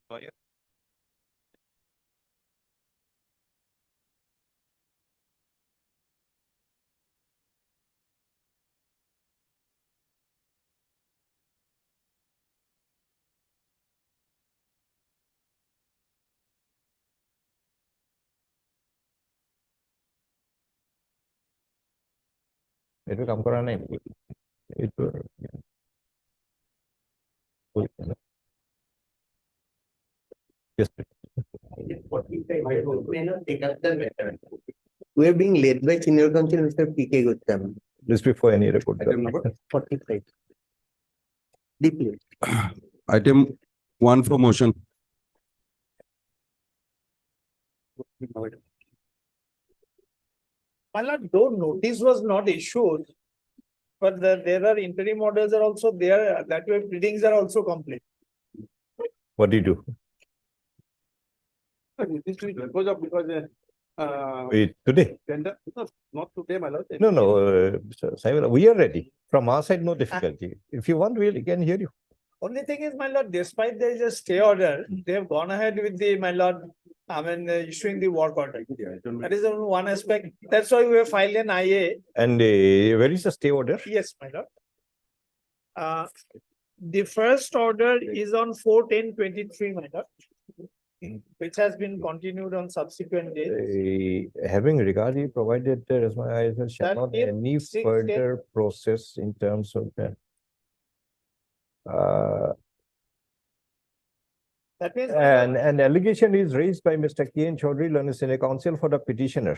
Itu kamu kurang naik. Itu. Yes. We are being led by Senior Counsel Mr. P.K. Guttam. Just before any report. Item number 45. Deeply. Item 1 for motion. My lord, though notice was not issued, but there are interim orders are also there, that way pleadings are also complete. What do you do? Wait, today? Not today, my lord. No, Mr. Saivela, we are ready. From our side, no difficulty. If you want, we can hear you. Only thing is, my lord, despite there is a stay order, they have gone ahead with the, my lord, issuing the work order. That is only one aspect. That's why we have filed an IA. And where is the stay order? Yes, my lord. The first order is on 4/10/23, my lord, which has been continued on subsequent days. Having regard, provided there is my eyes shall not any further process in terms of that. That means an allegation is raised by Mr. K.N. Chaudhary, learned senior counsel for the petitioner,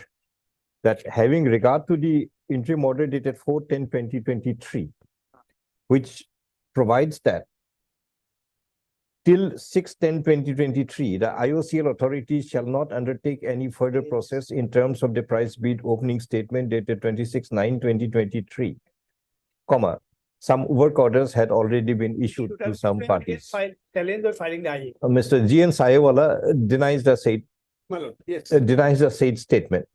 that having regard to the interim order dated 4/10/2023, which provides that till 6/10/2023, the IOCL authorities shall not undertake any further process in terms of the price bid opening statement dated 26/9/2023, comma, some work orders had already been issued to some parties. Filing the IA. Mr. G.N. Sayewala denies the said, Yes. denies the said statement.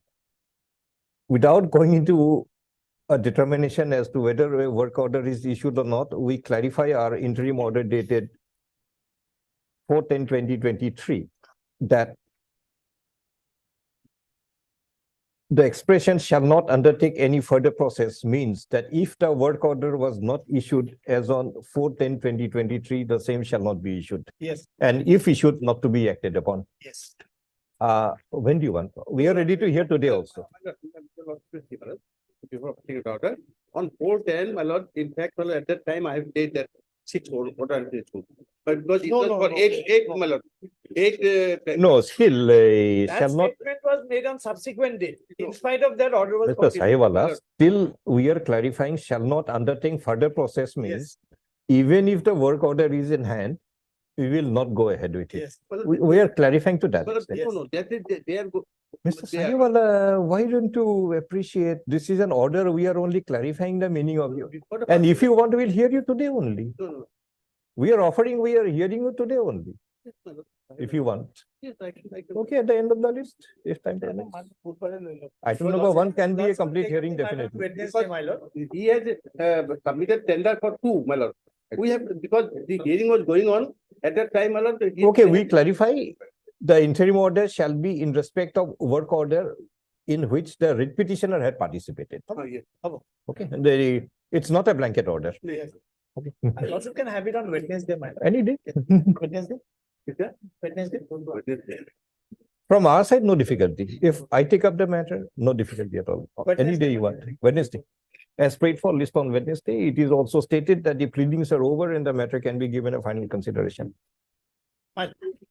Without going into a determination as to whether a work order is issued or not, we clarify our interim order dated 4/10/2023 that the expression shall not undertake any further process means that if the work order was not issued as on 4/10/2023, the same shall not be issued. Yes. And if issued, not to be acted upon. Yes. When do you want? We are ready to hear today also. On 4/10, my lord, in fact, well, at that time, I have said that 6 order issued. But because it was for 8, my lord. 8. No, still That shall not. statement was made on subsequent date. In spite of that, order was Mr. continued. Sahiwala, still we are clarifying shall not undertake further process means even if the work order is in hand, we will not go ahead with it. Yes. We are clarifying to that. No, that is, they are. Mr. Sahiwala, why don't you appreciate this is an order? We are only clarifying the meaning of you. And if you want, we'll hear you today only. No. We are offering, we are hearing you today only. If you want. Yes, I can. Okay, at the end of the list, if time permits. Item number 1 can be a complete hearing definitely. Wednesday, my lord. He has submitted tender for 2, my lord. We have, because the hearing was going on at that time, my lord. Okay, we clarify the interim order shall be in respect of work order in which the writ petitioner had participated. Yes. Okay, and it's not a blanket order. Yes. Okay. I also can have it on Wednesday, my lord. Any day. Wednesday? Wednesday? From our side, no difficulty. If I take up the matter, no difficulty at all. Any day you want. Wednesday. As prayed for list on Wednesday, it is also stated that the pleadings are over and the matter can be given a final consideration.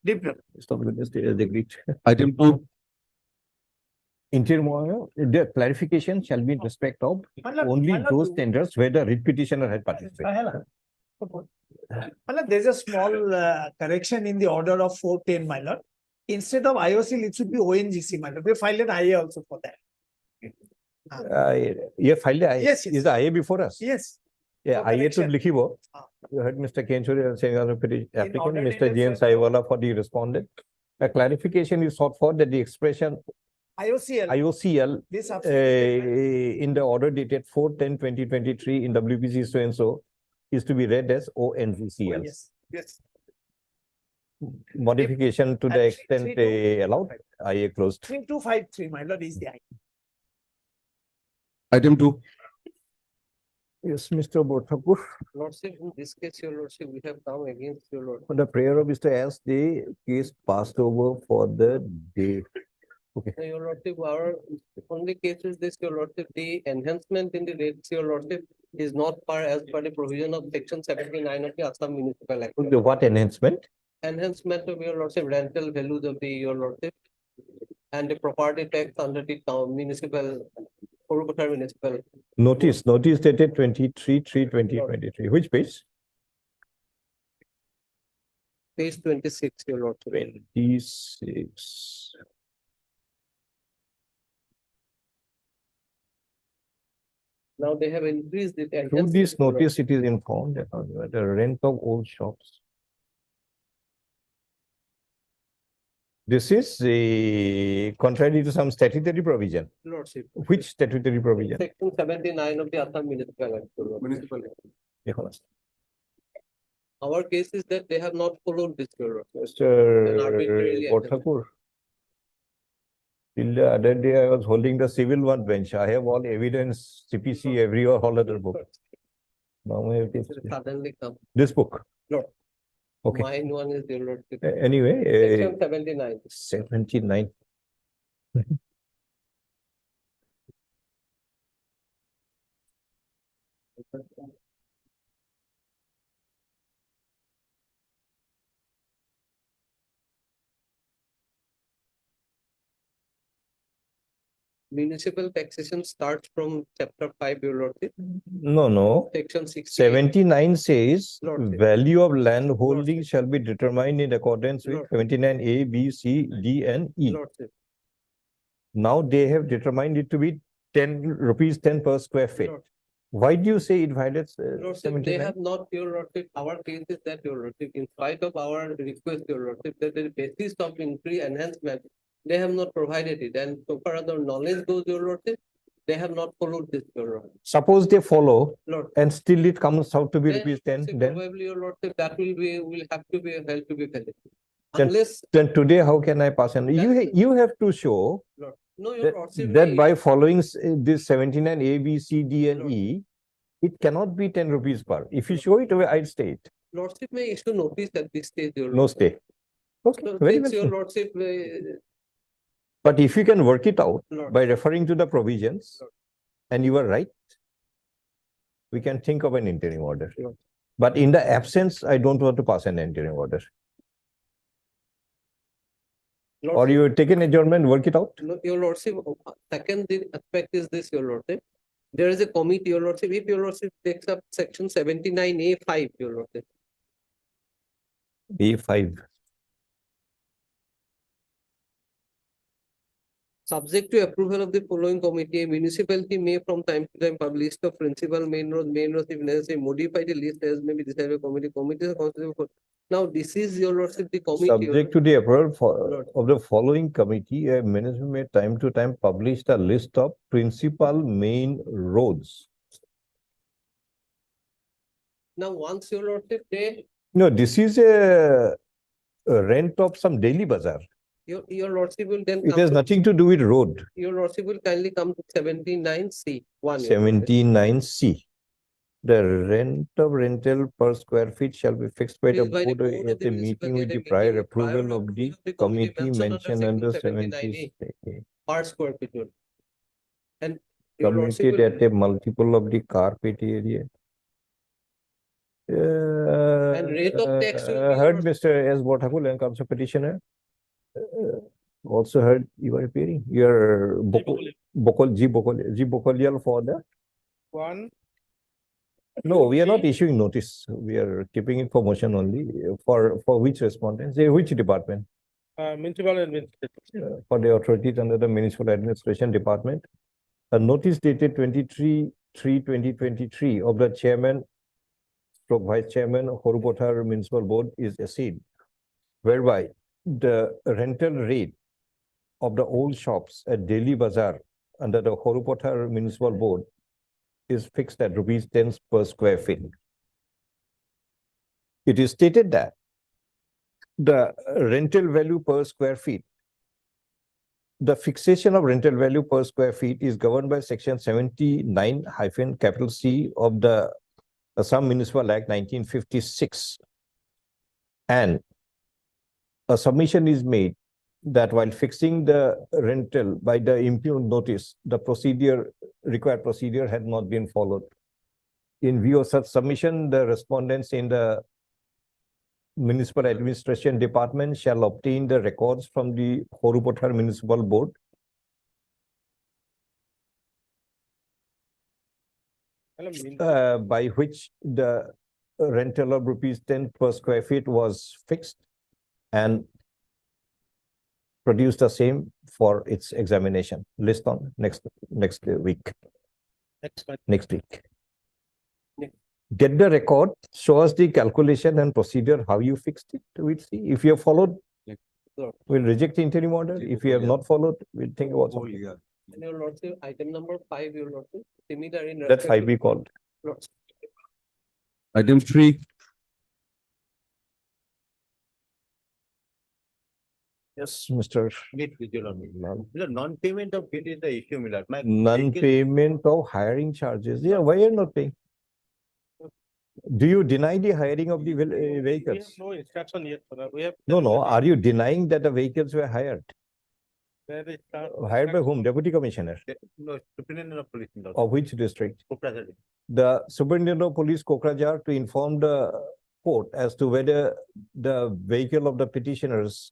List on Wednesday is agreed. Item 2. Interim order, the clarification shall be in respect of only those tenders where the writ petitioner had participated. There's a small correction in the order of 4/10, my lord. Instead of IOCL, it should be ONGC, my lord. We filed an IA also for that. You have filed the IA? Yes. Is the IA before us? Yes. Yeah, For IA to correction. Likhibo. You heard Mr. Kenchuri saying on the applicant, order Mr. G.N. dated Saiwala for the respondent. A clarification is sought for that the expression IOCL This subsequent in the order dated 4/10/2023 in WPC so and so is to be read as ONGCL. Yes. Yes. modification to the At extent 3-2. allowed, IA closed. 3253, my lord, is the item. Item two. Yes, Mr. Bothakur, Lordship, in this case, your lordship, we have come against your lordship. for the prayer of Mr. S, the case passed over for the day. Your lordship, our only case is this, your lordship, the enhancement in the rates, your lordship, is not par as per the provision of section 79 of the Assam Municipal Act. The what enhancement? Enhancement of your lordship, rental values of the your lordship, and the property tax under the town municipal, Horukothar municipal. Notice dated 23/3/2023. Which page? Page 26, your lordship. 26. Now they have increased it. Through this notice, it is informed that the rent of old shops. This is contrary to some statutory provision. Lordship. Which statutory provision? Section 79 of the Assam Municipal Act. your lordship. Municipal. Our case is that they have not followed this, your lordship. Mr. arbitrarily Bothakur. Till the other day, I was holding the civil one bench. I have all evidence, CPC, every all other book. Now I have This has suddenly come. this book. No. Okay. Mine one is your lordship. Anyway, Section 79. 79. Municipal taxation starts from chapter 5, your lordship. No. Section 60. 79 says Lordship. value of land holding shall be determined in accordance with Lordship. 79A, B, C, D, and E. Lordship. Now they have determined it to be 10 rupees 10 per square feet. Lordship. Why do you say it violates Lordship, they 79? have not, your lordship, our case is that, your lordship, in spite of our request, your lordship, that the basis of increase enhancement, they have not provided it, and so far as our knowledge goes, your lordship, they have not followed this, your lordship. Suppose they follow Lord. and still it comes out to be Then, rupees 10, see, then probably, your lordship, that will have to be held to be valid. Then- Unless, today how can I pass on? You have to show Lord, no, your that, lordship. that by following this 79 A, B, C, D, and E, it cannot be 10 rupees per. If you show it away, I'd stay it. Lordship may issue notice at this stage, your No lordship. stay. Okay, So very since your well. lordship, But if you can work it out Lord. by referring to the provisions, Lord. and you are right, we can think of an interim order. Lord. But in the absence, I don't want to pass an interim order. Or you take an adjournment, work it out. No, your lordship, second aspect is this, your lordship. There is a committee, your lordship, if your lordship takes up section 79A5, your lordship. A5. Subject to approval of the following committee, a municipality may from time to time publish the principal main road, if necessary, modify the list as may be decided by committee. Committees are constituted for. Now, this is your lordship, the committee. your Subject to the approval Lord. of the following committee, a management may time to time publish the list of principal main roads. Now, once your lordship, they, No, this is a rent of some daily bazaar. your lordship will then It come has to- nothing to do with road. your lordship will kindly come to 79C, 1. 79C. The rent of rental per square feet shall be fixed by the Fixed by the board board of at the a meeting municipality with the at a prior meeting with prior approval of the approval of the committee committee mentioned under section 70. Per square feet. your- And your lordship Committed will, at a multiple of the carpet area. rate of tax will be Heard your- Mr. S. Bothakur and Council Petitioner. Also heard you are appearing. Your Bokolial for the. One, No, we are not issuing notice. We are keeping it for motion only. For which respondents? Which department? municipal administration. For the authorities under the Municipal Administration Department. A notice dated 23/3/2023 of the chairman stroke vice chairman of Horukothar Municipal Board is essayed, whereby the rental rate of the old shops at Daily Bazaar under the Horukothar Municipal Board is fixed at rupees 10 per square feet. It is stated that the rental value per square feet. The fixation of rental value per square feet is governed by section 79-C of the Assam Municipal Act 1956. And a submission is made that while fixing the rental by the impugned notice, the required procedure had not been followed. In view of such submission, the respondents in the Municipal Administration Department shall obtain the records from the Horupothar Municipal Board by which the rental of ₹10 per square feet was fixed, and produce the same for its examination. List on next week. Next week. Get the record, show us the calculation and procedure, how you fixed it. We'll see. If you have followed, we'll reject the interim order. If you have not followed, we'll think about something. And your lordship, item number 5, your lordship, similar in. That's 5 we called. Item 3, Yes, Mr. The non-payment of it is the issue, my lord. Non-payment of hiring charges. Yeah, why are you not paying? Do you deny the hiring of the vehicles? No instruction yet, sir. We have. No. Are you denying that the vehicles were hired? Where is the- Hired by whom? Deputy Commissioner? No, superintendent of police. Of which district? Koprasar. The Superintendent of Police Kokrajhar to inform the court as to whether the vehicle of the petitioners,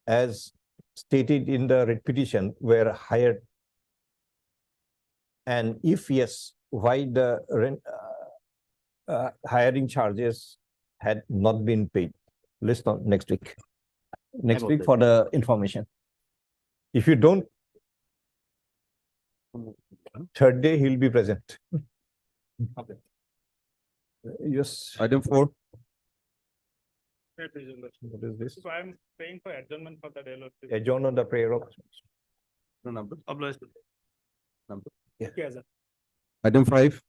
as stated in the writ petition, were hired. And if yes, why the hiring charges had not been paid? List on next week. Next week for the information. If you don't, third day he'll be present. Okay. Yes. item 4, What is this? So I'm paying for adjournment for the day, lordship. Adjourn on the prayer of. no number. Obliged. Yeah. Item 5,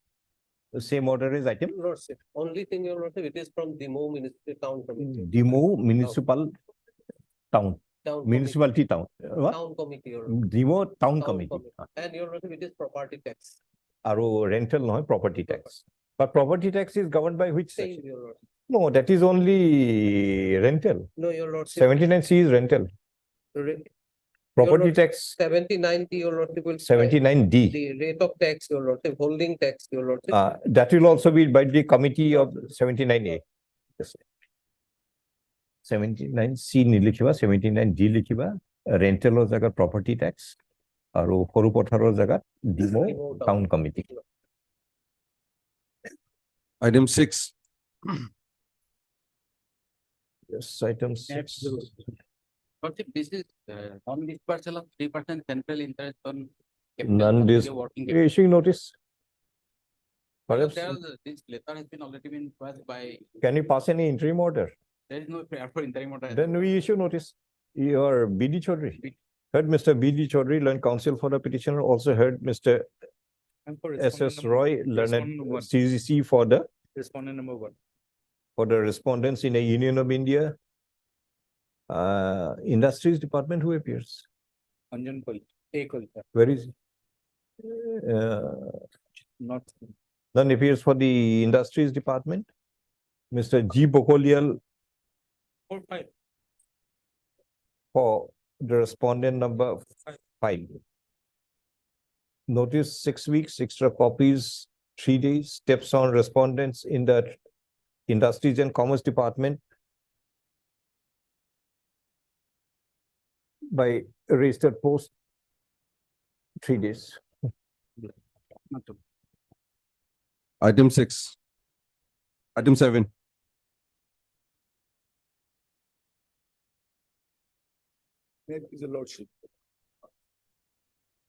The same order is item. Lordship, only thing, your lordship, it is from the municipal town committee. Demo municipal town, Town municipality town. committee, What? Town committee, your lordship. Demo town Town committee. committee. And your lordship, it is property tax. Aro rental, no, property tax. But property tax is governed by which Same, section? your lordship. No, that is only rental. No, your lordship. 79C is rental. Re- Property lord- tax 79D, your lordship will. 79D. The rate of tax, your lordship, holding tax, your lordship. That will also be by the committee of 79A. Yes. 79C ni likhiba, 79D likhiba, rental or jaga property tax. Aro Horupothar or jaga demo Demo town committee. item 6, Yes, item 6. Lordship, this is non-dispersal of 3% central interest on. Non-dis- Working. Issuing notice. Perhaps, This letter has been already been passed by, can you pass any interim order? there is no prayer for interim order. Then we issue notice. Your BD Chaudhary. Heard Mr. BD Chaudhary, learned counsel for the petitioner, also heard Mr. And for SS Roy, learned respondent one. CGC for the Respondent number 1. respondents in a Union of India. Industries Department, who appears? Anjan Pal, A Kalka, Where is he? not. None appears for the Industries Department. Mr. G. Bokolial 4-5. for the respondent number 5. Notice 6 weeks, extra copies, 3 days, steps on respondents in the Industries and Commerce Department by registered post, 3 days. item 6, item 7, That is a lordship.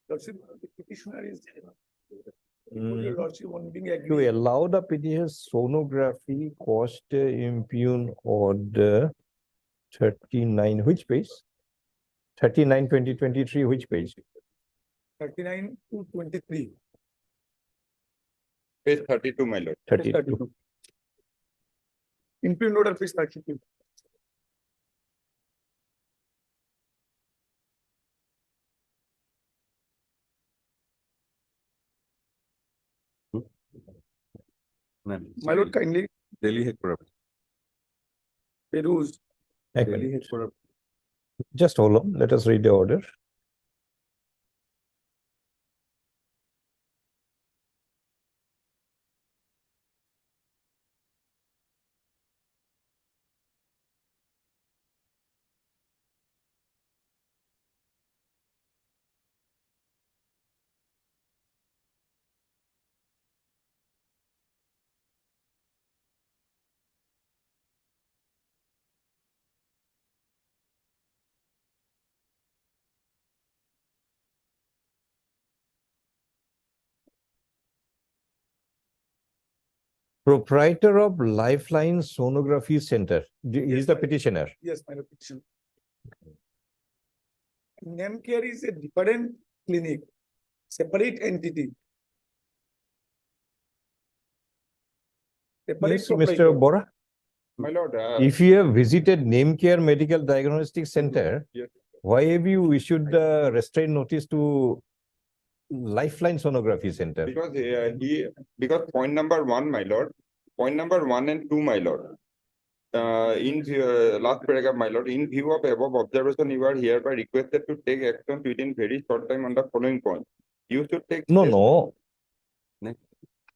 Lordship, the petitioner is. Your lordship on being To agreed. allow the petition sonography cost impugn order 39, which page? 39, 2023, which page? 39 to 23. Page 32, my lord. 32. Impugned order page 32. My lord, kindly Delhi headquarters. peruse. Ek Delhi minute. headquarters. Just hold on, let us read the order. Proprietor of Lifeline Sonography Center. He is the petitioner. Yes, my lord, petition. Name care is a different clinic, separate entity. Separate Yes, proprietor. Mr. Bora. My lord, If you have visited Name Care Medical Diagnostic Center, Yes. why have you issued the restraint notice to Lifeline Sonography Center? because point number one, my lord, point number 1 and 2, my lord. Last paragraph, my lord, in view of above observation, you are hereby requested to take action within very short time on the following point. You should take. No, steps no. Next.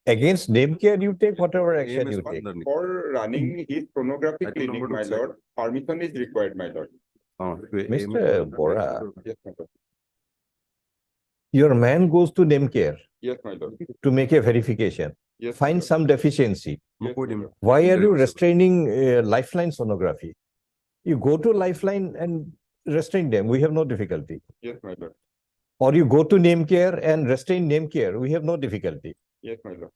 Against Name Care, you take whatever action AMS you one take. learning. For running his sonography Item clinic, number my 2, lord, permission is required, my lord. Mr. Bora, Yes, my lord. your man goes to Name Care Yes, my lord. to make a verification, Yes, my find lord. some deficiency. Yes, my lord. Why are you Reversible. restraining Lifeline Sonography? You go to Lifeline and restrain them. We have no difficulty. Yes, my lord. Or you go to Name Care and restrain Name Care. We have no difficulty. Yes, my lord.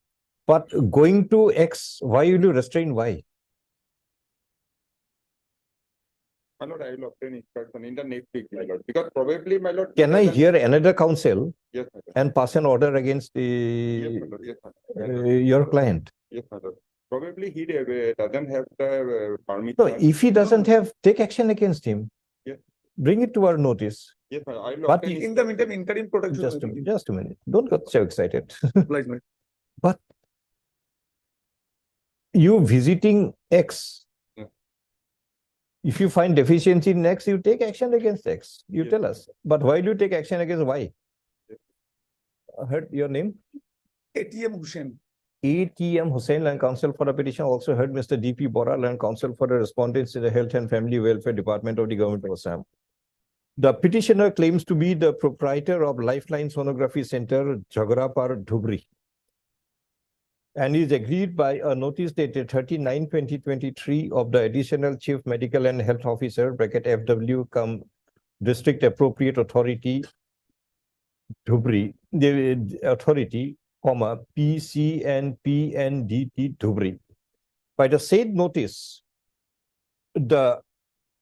But going to X, why will you restrain Y? My lord, I will obtain instruction in the next week, my lord, because probably, my lord. Can I because- hear another counsel Yes, my lord. and pass an order against Yes, my the lord. Yes, my lord. your client? Yes, my lord. Probably he doesn't have the permission. So if he doesn't have, take action against him. Yes. Bring it to our notice. Yes, my lord. I will But obtain In the meantime, interim protection. Just a minute. Don't get so excited. Oblige, my lord. But you visiting X. Yeah. If you find deficiency in X, you take action against X. You Yes. tell us. But why do you take action against Y? Yes. Heard your name? ATM Hussain. ATM Hussain, Land Counsel for a petition. Also heard Mr. DP Bora, Land Counsel for the respondents in the Health and Family Welfare Department of the Government of Assam. The petitioner claims to be the proprietor of Lifeline Sonography Center, Jhagrapar, Dhubri, and is agreed by a notice dated 39/2023 of the Additional Chief Medical and Health Officer, bracket FW, District Appropriate Authority, Dhubri, the authority, comma, PCNPNDT Dhubri. By the said notice, the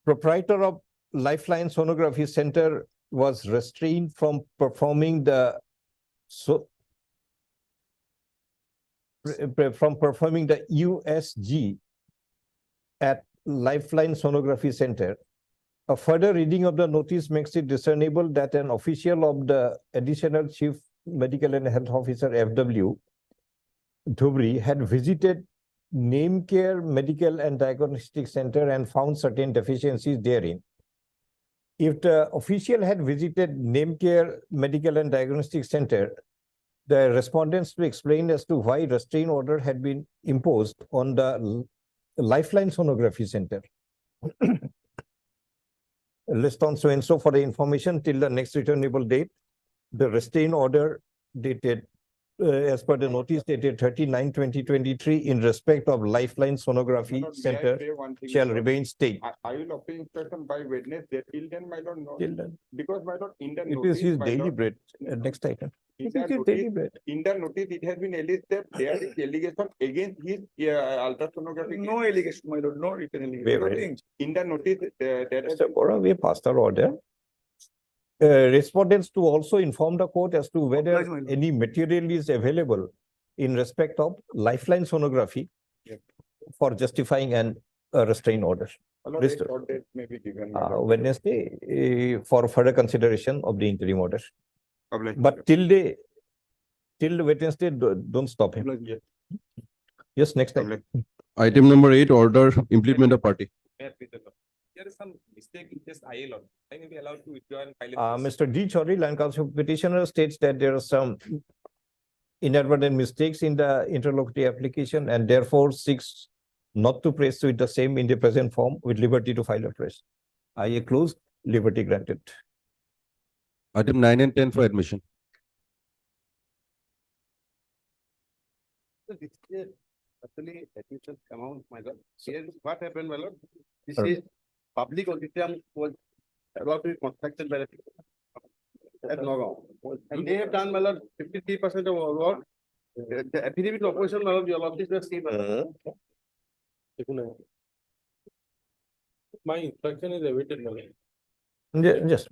proprietor of Lifeline Sonography Center was restrained from performing the USG at Lifeline Sonography Center. A further reading of the notice makes it discernible that an official of the Additional Chief Medical and Health Officer, FW, Dhubri, had visited Name Care Medical and Diagnostic Center and found certain deficiencies therein. If the official had visited Name Care Medical and Diagnostic Center, the respondents to explain as to why restraint order had been imposed on the Lifeline Sonography Center. List on so and so for the information till the next returnable date. The restraint order dated as per the notice dated 39/2023 in respect of Lifeline Sonography My lord, may I Center say one thing, shall my lord? remain stayed. I will obtain instruction by Wednesday. Till then, my lord, no. Till then. Because, my lord, in the It notice, is his my daily lord, bread. Next item. in It the is his notice- daily bread. in the notice, it has been alleged that there is allegation against his ultrasonography. No allegation, my lord, no written Wait, allegation. wait. Nothing. In the notice, there has Mr. been. Bora, we passed our order. Respondents to also inform the court as to whether Oblige, my lord. any material is available in respect of Lifeline Sonography Yes. for justifying an restraint order. My lord, List- a short date may be given. my lord. Wednesday for further consideration of the interim order. Oblige, my But lord. till Wednesday, don't stop him. Yes. Yes, next time. Item number 8, order implement a party. There is some mistake in this IL. I may be allowed to withdraw and file a case. Mr. D. Chaudhary, Land Council petitioner states that there are some inadvertent mistakes in the interlocutory application and therefore seeks not to proceed with the same in the present form with liberty to file a fresh. IA closed, liberty granted. Item 9 and 10 for admission. So this is actually admission amount, my lord. Here is what happened, my lord. This Sir. is public auditorium was about to be constructed by the people at Nagaon. And they have done, my lord, 53% of our work. The affidavit of opposition, my lord, your office was seen. My instruction is awaited, my lord. Just.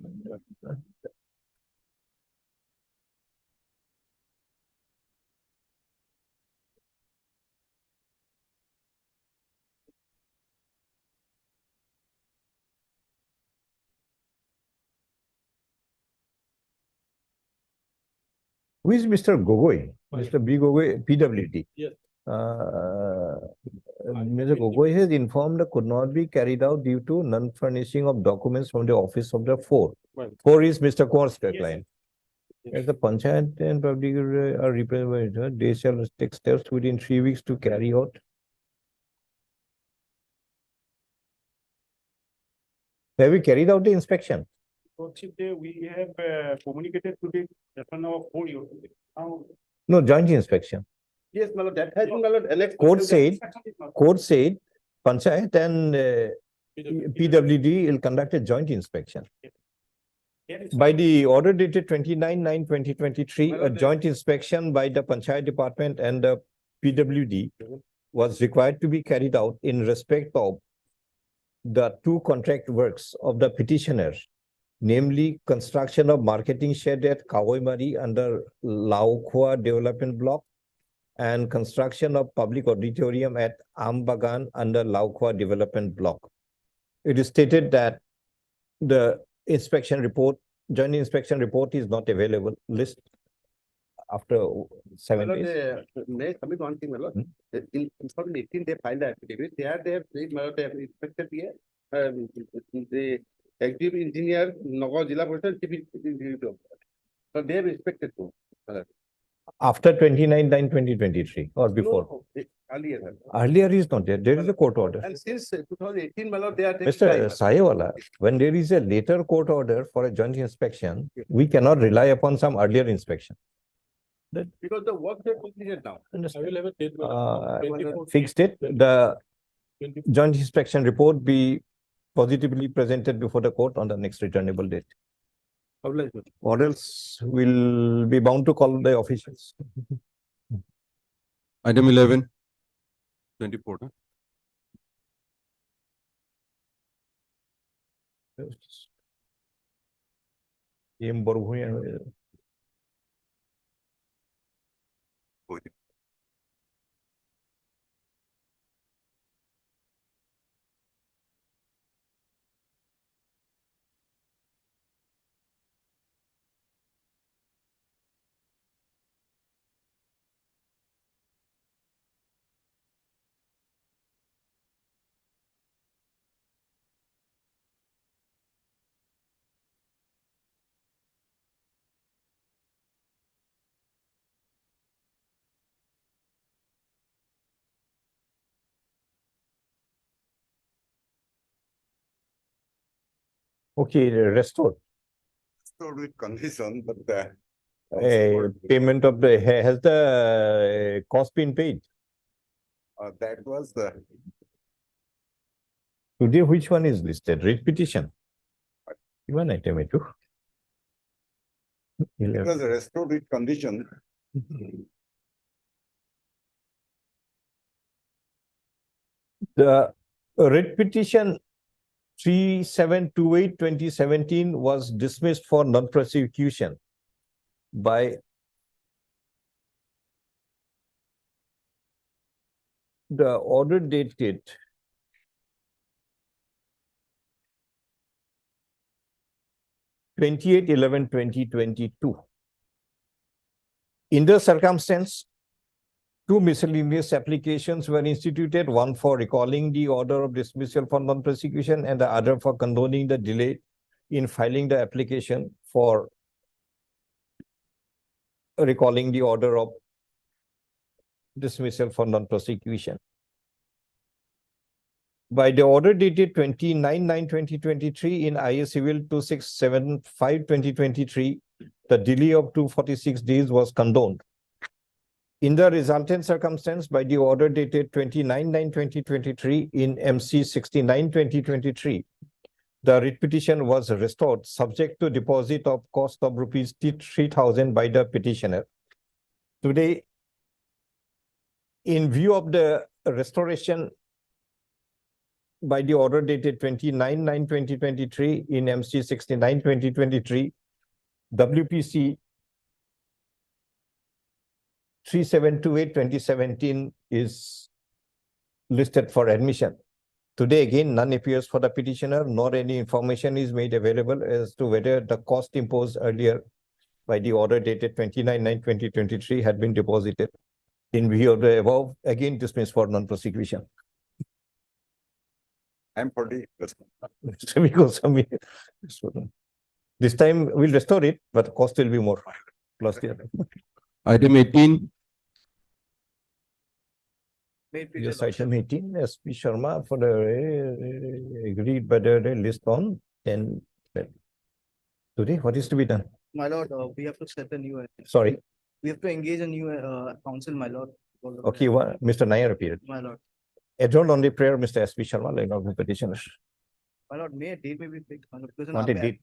Who is Mr. Gogoi? Mr. B. Gogoi, PWD. Yes. Mr. Gogoi has informed that could not be carried out due to non-furnishing of documents from the office of the 4. Right. 4 is Mr. Kaur's Yes. client. Yes. As the Panchayat and public are represented, they shall take steps within 3 weeks to carry out. Have we carried out the inspection? Chief, we have communicated today, that's on our 4 years. Now, No, joint inspection. Yes, my lord, that has been, my lord, annexed. Court said Panchayat and PWD will conduct a joint inspection. By the order dated 29/9/2023, a joint inspection by the Panchayat Department and the PWD was required to be carried out in respect of the 2 contract works of the petitioner, namely construction of marketing shed at Kawaimari under Laukhua Development Block and construction of public auditorium at Ambagan under Laukhua Development Block. It is stated that the inspection report, joint inspection report is not available. List after 7 My lord, days. may I submit one thing, my lord? In 2018, they filed the affidavit. There they have said, my lord, they have inspected here. The executive engineer, Nagaon Jilla Parishad, chief executive officer. So they have inspected too. my lord. After 29/9/2023 or before. No, earlier. sir. Earlier is not there. There is a court order. And since 2018, my lord, they are taking Mr. time. Sayewala, when there is a later court order for a joint inspection, we cannot rely upon some earlier inspection. Because the work they completed now. I will have a date. Fixed it, the joint inspection report be positively presented before the court on the next returnable date. Or else we'll be bound to call the officials. Item 11, 24. PM Borghuya. Okay, restored. Stored with condition, but Payment of the, has the cost been paid? that was the Today, which one is listed? Writ petition? One item, two. it was restored with condition. The writ petition 3728/2017 was dismissed for non-prosecution by the order dated 28/11/2022. In the circumstance, Two miscellaneous applications were instituted, one for recalling the order of dismissal for non-prosecution and the other for condoning the delay in filing the application for recalling the order of dismissal for non-prosecution. By the order dated 29/9/2023 in IS Civil 2675/2023, the delay of 246 days was condoned. In the resultant circumstance, by the order dated 29/9/2023 in MC 69/2023, the writ petition was restored subject to deposit of cost of rupees 3,000 by the petitioner. Today, in view of the restoration by the order dated 29/9/2023 in MC 69/2023, WPC 3728/2017 is listed for admission. Today, again, none appears for the petitioner, nor any information is made available as to whether the cost imposed earlier by the order dated 29/9/2023 had been deposited. In view of the above, again dismissed for non-prosecution. I'm for the, This time we'll restore it, but the cost will be more. Plus the other. Item 18, Yes, item 18, SP Sharma for the agreed by the list on 10. Today, what is to be done? My lord, we have to set a new, Sorry. we have to engage a new council, my lord. Okay, Mr. Nair appeared. My lord, Adjourned on the prayer, Mr. SP Sharma, line of the petitioners. my lord, may a date may be fixed, my lord, because Not a date.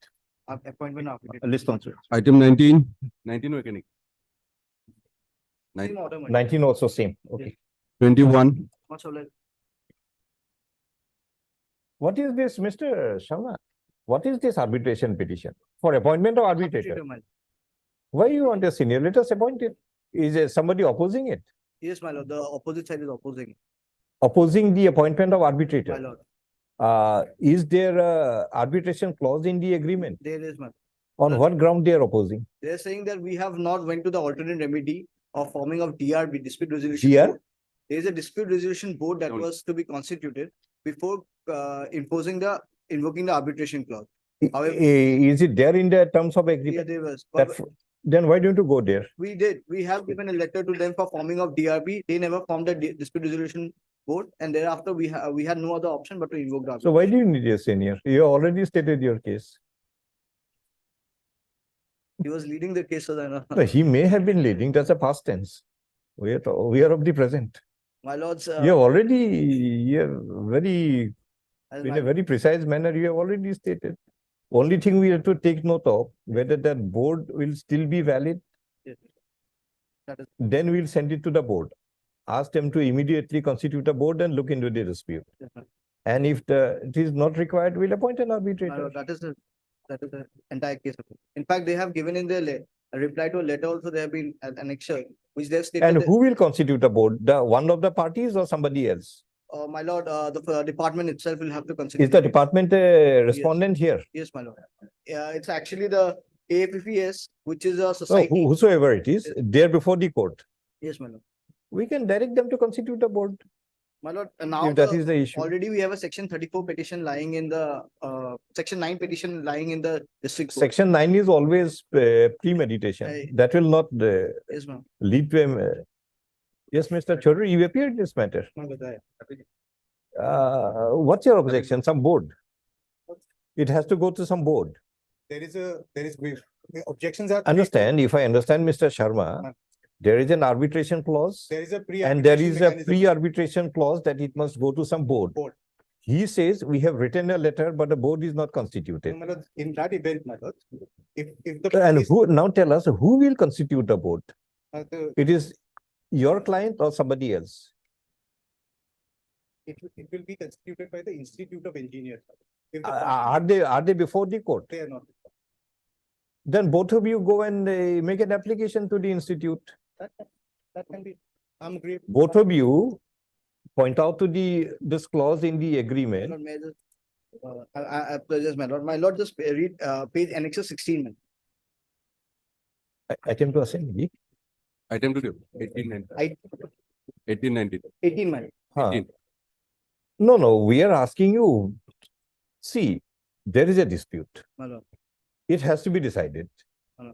appointment affidavit. List on, sir. item 19, 19 mechanic. Same order, my lord. 19 also same. Okay. 21, Much of like, What is this, Mr. Sharma? What is this arbitration petition? For appointment of arbitrator? arbitrator, my lord. Why you want a senior? Let us appoint it. Is there somebody opposing it? Yes, my lord, the opposite side is opposing, Opposing the appointment of my arbitrator? lord. Is there a arbitration clause in the agreement? There is, my lord. On what ground they are opposing? They are saying that we have not went to the alternate remedy of forming of DRB, dispute resolution. DR? board. There is a dispute resolution board that Don't- was to be constituted before invoking the arbitration clause. However, Is it there in the terms of yeah, agreement? there was. That, then why don't you go there? We did. We have given a letter to them for forming of DRB. They never formed a dispute resolution board, and thereafter we had no other option but to invoke the So why do arbitration. you need a senior? You already stated your case. He was leading the case, so then, No, he may have been leading, that's a past tense. We are of the present. my lords. You have already, you have very, as in my- a very precise manner, you have already stated. Only thing we have to take note of, whether that board will still be valid, Yes. That is, then we'll send it to the board. Ask them to immediately constitute a board and look into the dispute. yes, my- And if it is not required, we'll appoint an my arbitrator. lord, that is the entire case of it. In fact, they have given in their a reply to a letter also, they have been an annexure, which they have stated And that, who will constitute a board? The one of the parties or somebody else? my lord, the department itself will have to consider. Is the department a respondent here? Yes, my lord. It's actually the AFPS, which is a No, society. whosoever it is, there before the court. Yes, my lord. We can direct them to constitute a board My lord, now if that is the issue. already we have a section 34 petition lying in the section 9 petition lying in the district court. Section 9 is always premeditation. Aye. That will not Yes, ma'am. lead to a. Yes, Mr. Chaudhary, you appeared in this matter. What's your objection? Some board? It has to go to some board. There is, objections are. Understand, if I understand Mr. Sharma, there is an arbitration clause There is a pre. and there is a pre-arbitration clause that it must go to some board. Board. He says we have written a letter, but the board is not constituted. In that event, my lord, if the. And parties, who, now tell us, who will constitute the board? the- It is your client or somebody else? It will be constituted by the Institute of Engineers. If the Are parties- they before the court? They are not. Then both of you go and make an application to the institute. That can be, I'm agree. Both of you point out to this clause in the My agreement. lord, may I just, I apologize, my lord. My lord, just read page annexure 16, man. Attempt to assembly. item to do, 18 and I 18, 19. 18, my lord. Huh. 18. No, we are asking you. See, there is a dispute. My lord. It has to be decided. Hello.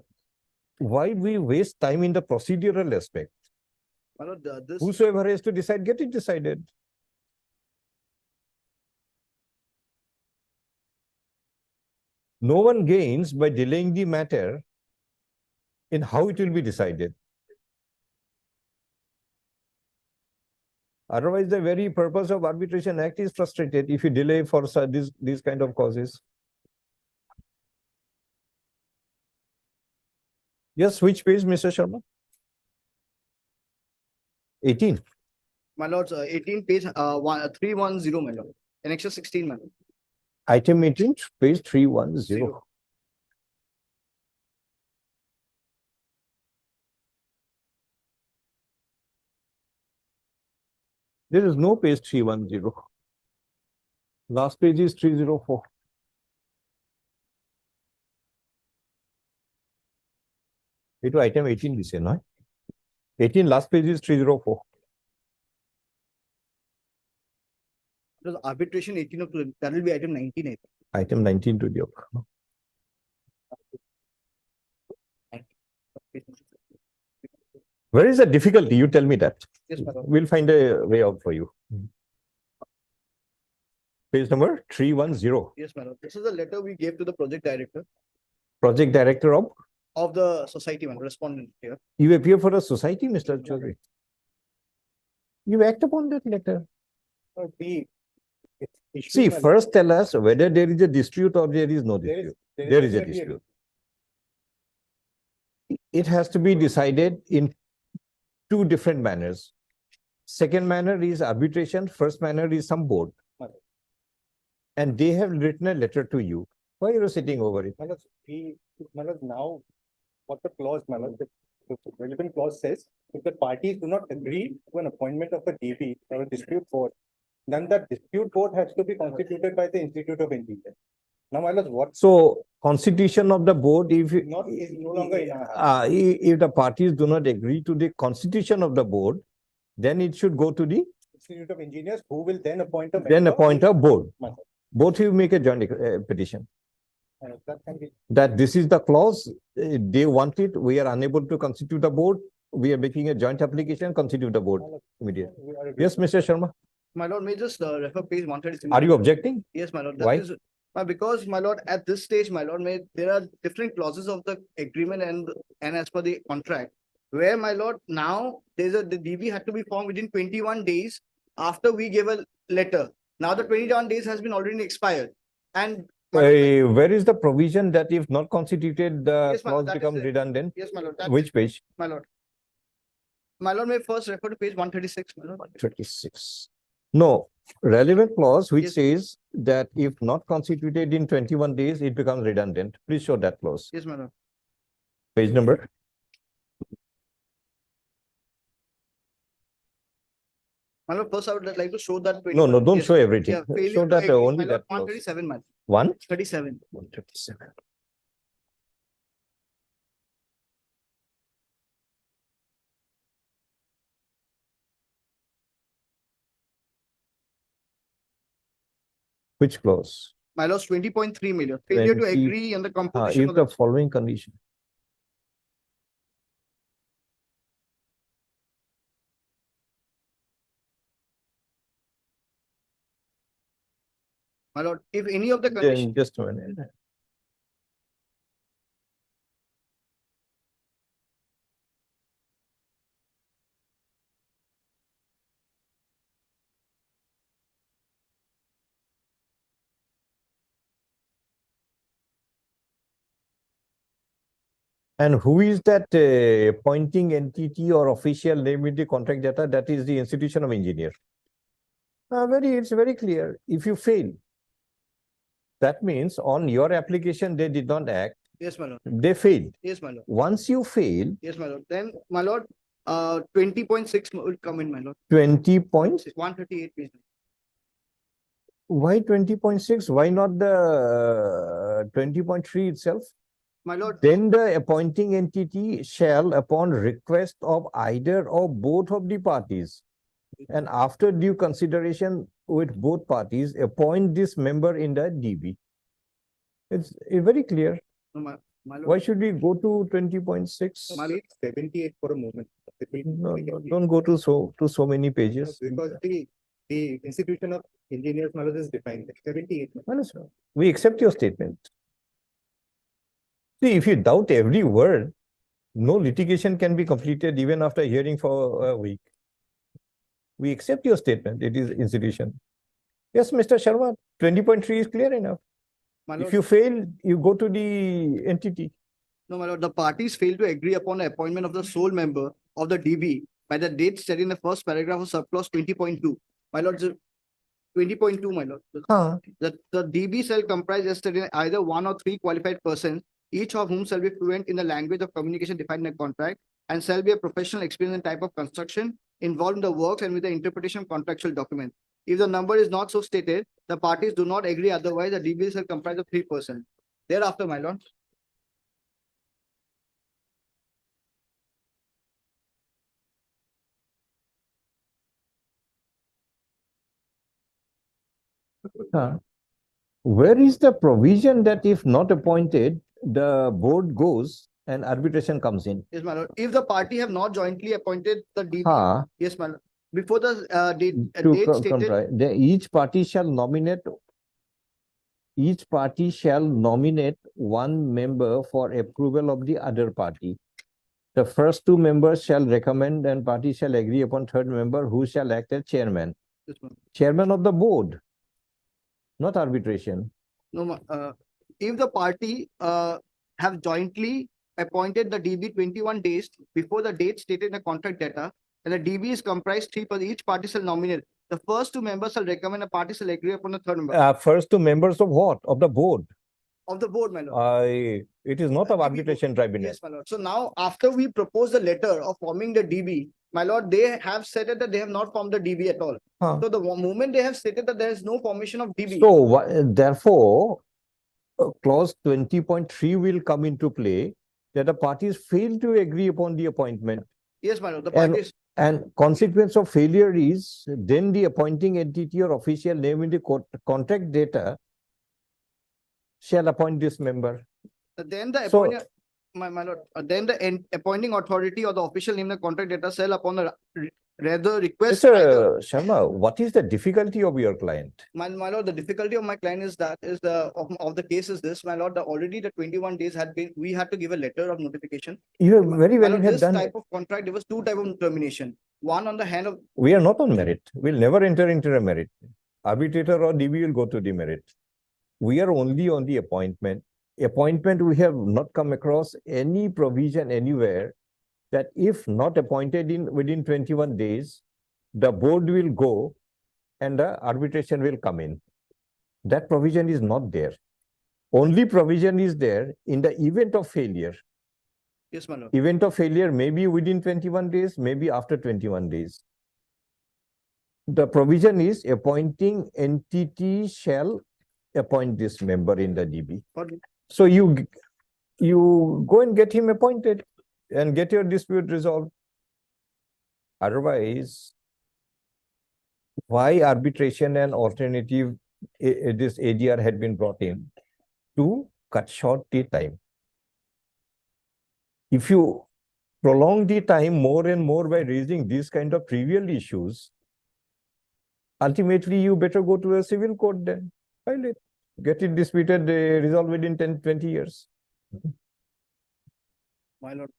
Why we waste time in the procedural aspect? My lord, this, Whosoever has to decide, get it decided. No one gains by delaying the matter in how it will be decided. Otherwise, the very purpose of Arbitration Act is frustrated if you delay for these kind of causes. Yes, which page, Mr. Sharma? 18. my lord, 18 page 310, my lord. Annexure 16, my lord. Item 18, page 310. Zero. There is no page 310. Last page is 304. It was item 18 this year, no? 18 last page is 304. It was arbitration 18 of, that will be item 19, I think. Item 19 to the Where is the difficulty? You tell me that. Yes, my lord. We'll find a way out for you. Page number 310. Yes, my lord. This is the letter we gave to the project director Project director of the society, my respondent here. you appear for a society, Mr. Chaudhary. You act upon that letter. See, first tell us whether there is a dispute or there is no dispute. There is a dispute. It has to be decided in two different manners. Second manner is arbitration. First manner is some board. And they have written a letter to you. Why are you sitting over it? Now, what the clause, the relevant clause says, if the parties do not agree to an appointment of a DB or a dispute board, then that dispute board has to be constituted by the Institute of Engineers. Now, what So constitution of the board, if is no longer in our hands. if the parties do not agree to the constitution of the board, then it should go to the Institute of Engineers, who will then appoint a then member. appoint a board. Matter. Both of you make a joint petition. That can be. That this is the clause, they want it, we are unable to constitute a board, we are making a joint application, constitute a board immediately. Yes, Mr. Sharma, My lord, may just refer page 137. are you objecting? Yes, my lord. Why? That is, because, my lord, at this stage, my lord, there are different clauses of the agreement and as per the contract, where, my lord, now the DB had to be formed within 21 days after we gave a letter. Now the 21 days has been already expired. And Where is the provision that if not constituted, the Yes, ma'am, clause that is becomes it. redundant? yes, my lord. Which page? My lord. My lord, may first refer to page 136, my lord. 36. No, relevant clause which Yes. says that if not constituted in 21 days, it becomes redundant. Please show that clause. Yes, my lord. Page number. My lord, first I would like to show that. No, don't yes, show everything. yeah, failure Show to that agree, only my lord, that clause. 137, man. 137. 37. Which clause? My lord's 20.3 million. Failure to 20 agree on the composition If of the the. following condition. My lord, if any of the conditions. Then just a minute. And who is that appointing entity or official name in the contract data? That is the institution of engineer. It's very clear. If you fail, that means on your application, they did not act. Yes, my lord. They failed. Yes, my lord. Once you fail, Yes, my lord. Then, my lord, 20.6 will come in, my lord. 20 points. 138 page. Why 20.6? Why not the 20.3 itself? My lord. Then the appointing entity shall, upon request of either or both of the parties, and after due consideration with both parties, appoint this member in the DB. It's very clear. No, my Why lord, should we go to 20.6? Read 78 for a moment. It will No, make it no, clear. don't go to so many pages. Because the institution of engineers knowledge is defined. 78. No, sir. We accept your statement. See, if you doubt every word, no litigation can be completed even after hearing for a week. We accept your statement. It is institution. Yes, Mr. Sharma, 20.3 is clear enough. my If lord, you fail, you go to the entity. no, my lord, the parties fail to agree upon the appointment of the sole member of the DB by the date set in the first paragraph of subclause 20.2. My lord, 20.2, my lord. Huh. The DB shall comprise as stated either one or three qualified persons, each of whom shall be fluent in the language of communication defined in the contract and shall be a professional experience in type of construction involved in the works and with the interpretation of contractual document. If the number is not so stated, the parties do not agree, otherwise the DB shall comprise of 3 persons. Thereafter, my lord. Huh. Where is the provision that if not appointed, the board goes and arbitration comes in? Yes, my lord. If the party have not jointly appointed the DB, Huh. yes, my lord. Before the date To stated, comply, each party shall nominate one member for approval of the other party. The first 2 members shall recommend and party shall agree upon third member who shall act as chairman. yes, my lord. Chairman of the board, not arbitration. No, if the party have jointly appointed the DB 21 days before the date stated in the contract data, and the DB is comprised 3 persons, each party shall nominate. The first 2 members shall recommend, a party shall agree upon the third member First 2 members of what? Of the board. of the board, my lord. It is not of DB arbitration tribunal. Yes, my lord. So now, after we propose the letter of forming the DB, my lord, they have stated that they have not formed the DB at all. Huh. So the moment they have stated that there is no formation of DB. So therefore, clause 20.3 will come into play that the parties fail to agree upon the appointment. Yes, my lord. The And- parties. And consequence of failure is then the appointing entity or official name in the contract data shall appoint this member. Then the So- appointing, my lord, then the appointing authority or the official name in the contract data shall upon the rather request. either- Mr. Sharma, what is the difficulty of your client? My lord, the difficulty of my client is that of the case is this, my lord, already the 21 days had been, we had to give a letter of notification. You have very My well lord, have this done type it. of contract, there was 2 type of termination. One on the hand of, We are not on merit. We'll never enter into a merit. Arbitrator or DB will go to the merit. We are only on the appointment. Appointment, we have not come across any provision anywhere that if not appointed within 21 days, the board will go and the arbitration will come in. That provision is not there. Only provision is there in the event of failure. yes, my lord. Event of failure may be within 21 days, maybe after 21 days. The provision is appointing entity shall appoint this member in the DB. Got it. So you go and get him appointed and get your dispute resolved. Otherwise, why arbitration and alternative this ADR had been brought in to cut short the time. If you prolong the time more and more by raising these kind of trivial issues, ultimately you better go to a civil court then, file it, get it disputed, resolved within 10-20 years. My lord,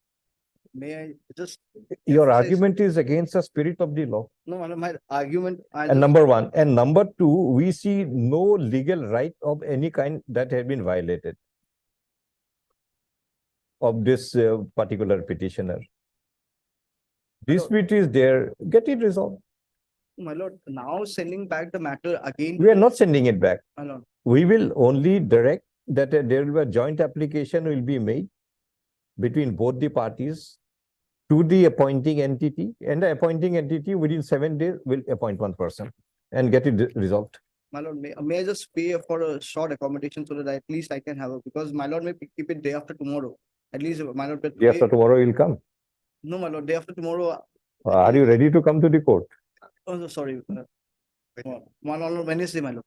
may I just, Your emphasize- argument is against the spirit of the law. no, my lord, my argument. And number 1. And number 2, we see no legal right of any kind that has been violated of this particular petitioner. Dispute is there, get it resolved. My lord, now sending back the matter again. We are not sending it back. My lord, We will only direct that there will be a joint application will be made between both the parties to the appointing entity, and the appointing entity within 7 days will appoint one person and get it resolved. my lord, may I just pay for a short accommodation so that at least I can have it, because my lord may keep it day after tomorrow. At least, my lord. but Day after tomorrow will come. No, my lord, day after tomorrow. Are you ready to come to the court? Oh, no, sorry. My lord, on Wednesday, my lord.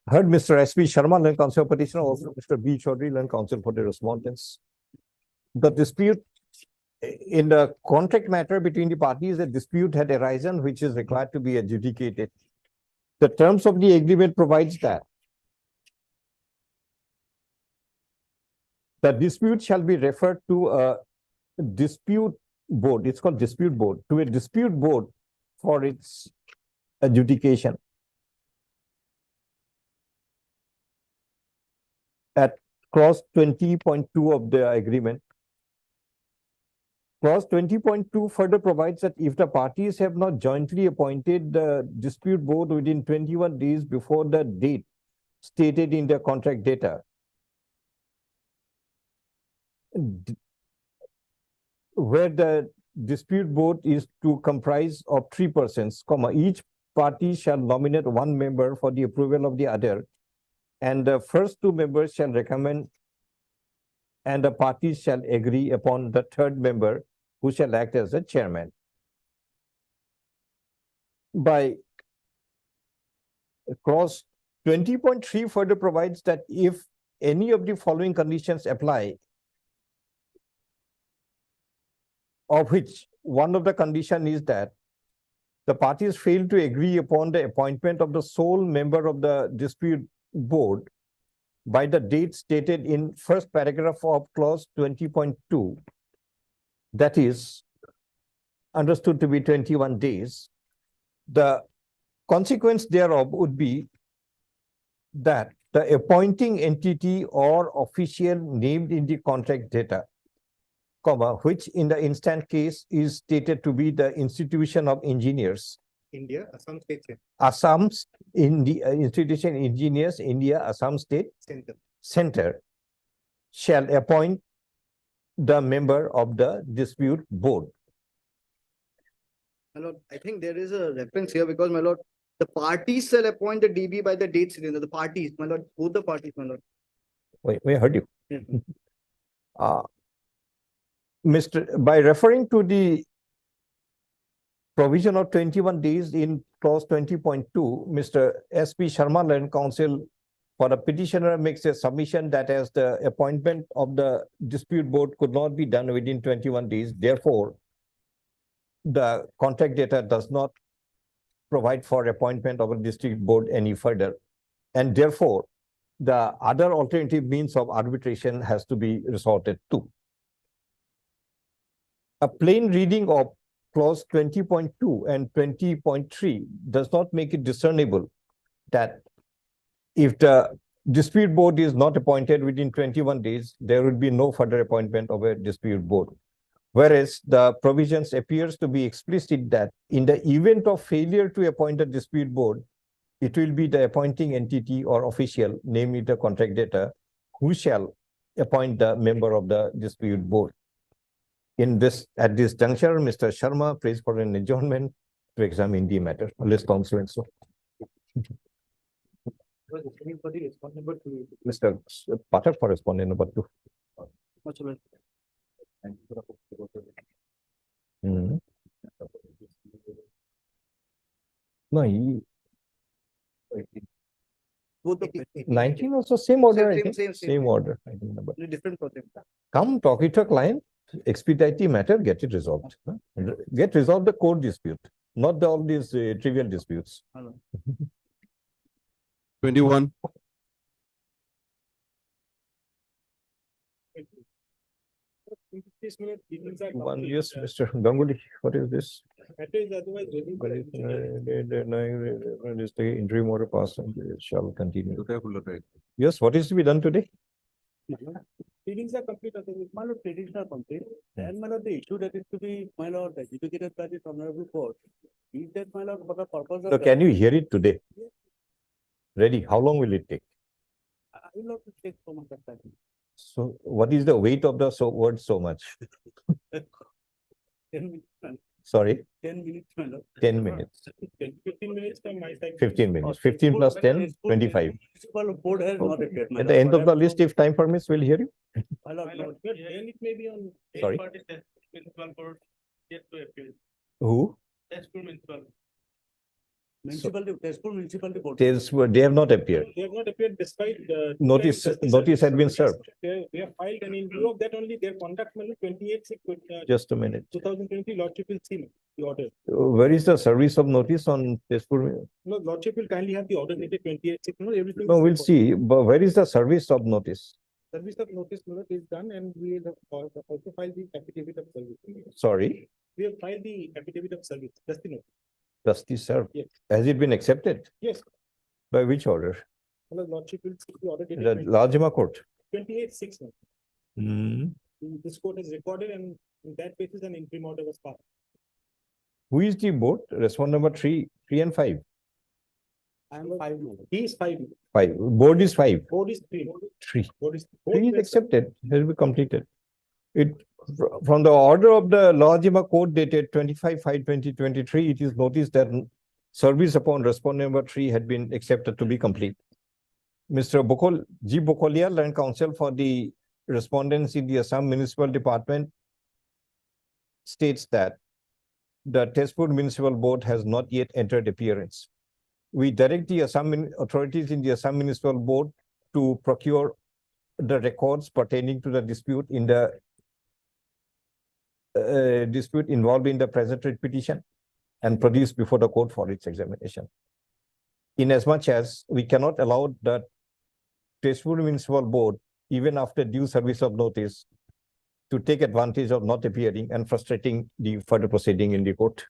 Heard Mr. S.P. Sharma, Land Council petitioner, also Mr. B. Chaudhary, Land Council for the respondents. The dispute in the contract matter between the parties, a dispute had arisen which is required to be adjudicated. The terms of the agreement provides that the dispute shall be referred to a dispute board. It's called dispute board, to a dispute board for its adjudication. At clause 20.2 of the agreement. Clause 20.2 further provides that if the parties have not jointly appointed the dispute board within 21 days before the date stated in the contract data, where the dispute board is to comprise of 3 persons, each party shall nominate 1 member for the approval of the other, and the first 2 members shall recommend, and the parties shall agree upon the 3rd member who shall act as the chairman. By clause 20.3 further provides that if any of the following conditions apply, of which one of the condition is that the parties fail to agree upon the appointment of the sole member of the dispute board by the date stated in first paragraph of clause 20.2, that is understood to be 21 days, the consequence thereof would be that the appointing entity or official named in the contract data, which in the instant case is stated to be the institution of engineers, India, Assam State Assam's in the institution engineers, India, Assam State Center, shall appoint the member of the dispute board. My lord, I think there is a reference here because, my lord, the parties shall appoint the DB by the date stated. The parties, my lord, both the parties, my lord. Wait, I heard you. Yeah. By referring to the provision of 21 days in clause 20.2, Mr. S.P. Sharma, Land Council for the petitioner, makes a submission that as the appointment of the dispute board could not be done within 21 days, therefore, the contract data does not provide for appointment of a district board any further. And therefore, the other alternative means of arbitration has to be resorted to. A plain reading of clause 20.2 and 20.3 does not make it discernible that if the dispute board is not appointed within 21 days, there would be no further appointment of a dispute board. Whereas the provisions appears to be explicit that in the event of failure to appoint a dispute board, it will be the appointing entity or official, namely the contract data, who shall appoint the member of the dispute board. At this juncture, Mr. Sharma prays for an adjournment to examine the matter. List counsel and so. Mr. Pathak for respondent number 2. No, Both the 19 also same order, I think. Same. Order. I think number. Different project. Come talk it to a client, expedite the matter, get it resolved. Get resolved the core dispute, not all these trivial disputes. 21, One, yes, Mr. Ganguly, what is this? Is the interim order passed and it shall continue. Yes, what is to be done today? Pleadings are complete, my lord, pleadings are complete, and my lord, the issue that is to be, my lord, adjudicated by the honorable court, is that, my lord, for the purpose of. So can you hear it today? Ready, how long will it take? I will not take so much of time. So what is the weight of the word so much? 10 minutes, my lord. Sorry, 10 minutes, my lord. 10 minutes, 15 minutes from my side. 15 minutes, 15 plus 10, 25. Municipal board has not appeared, my At the lord, end of the perhaps list, if time permits, we'll hear you. My lord, no, then it may be on. Sorry. Municipal board yet to appeal. Who? Municipality, Tezpur Municipality Board. They have not appeared. They have not appeared despite Notice had been served. We have filed, and in view of that only their conduct, my lord, 28/6, Just a minute. 2020, Lordship will see the order. Where is the service of notice on Tezpur? No, Lordship will kindly have the order dated 28/6, no, everything. No, is we'll recorded. see. But where is the service of notice? Service of notice, my lord, is done, and we have also filed the affidavit of service. Sorry, We have filed the affidavit of service, just the note. trustee served. Yes. Has it been accepted? Yes, By which order? my lord, Lordship will see the order The dated Lajima court. 28/6. Hmm. This court has recorded, and in that basis, an interim order was passed. Who is the board? Respond number 3 and 5. I am 5 now. He is 5. 5. Board is 5. Board is 3. 3. Board is. 3 is accepted. Has been completed. It from the order of the Lajima court dated 25/5/2023, it is noticed that service upon respondent number 3 had been accepted to be complete. Mr. G. Bokolia, Land Counsel for the respondents in the Assam Municipal Department, states that the Tezpur Municipal Board has not yet entered appearance. We direct the Assam authorities in the Assam Municipal Board to procure the records pertaining to the dispute in the dispute involved in the present writ petition and produce before the court for its examination. Inasmuch as we cannot allow the Tezpur Municipal Board, even after due service of notice, to take advantage of not appearing and frustrating the further proceeding in the court.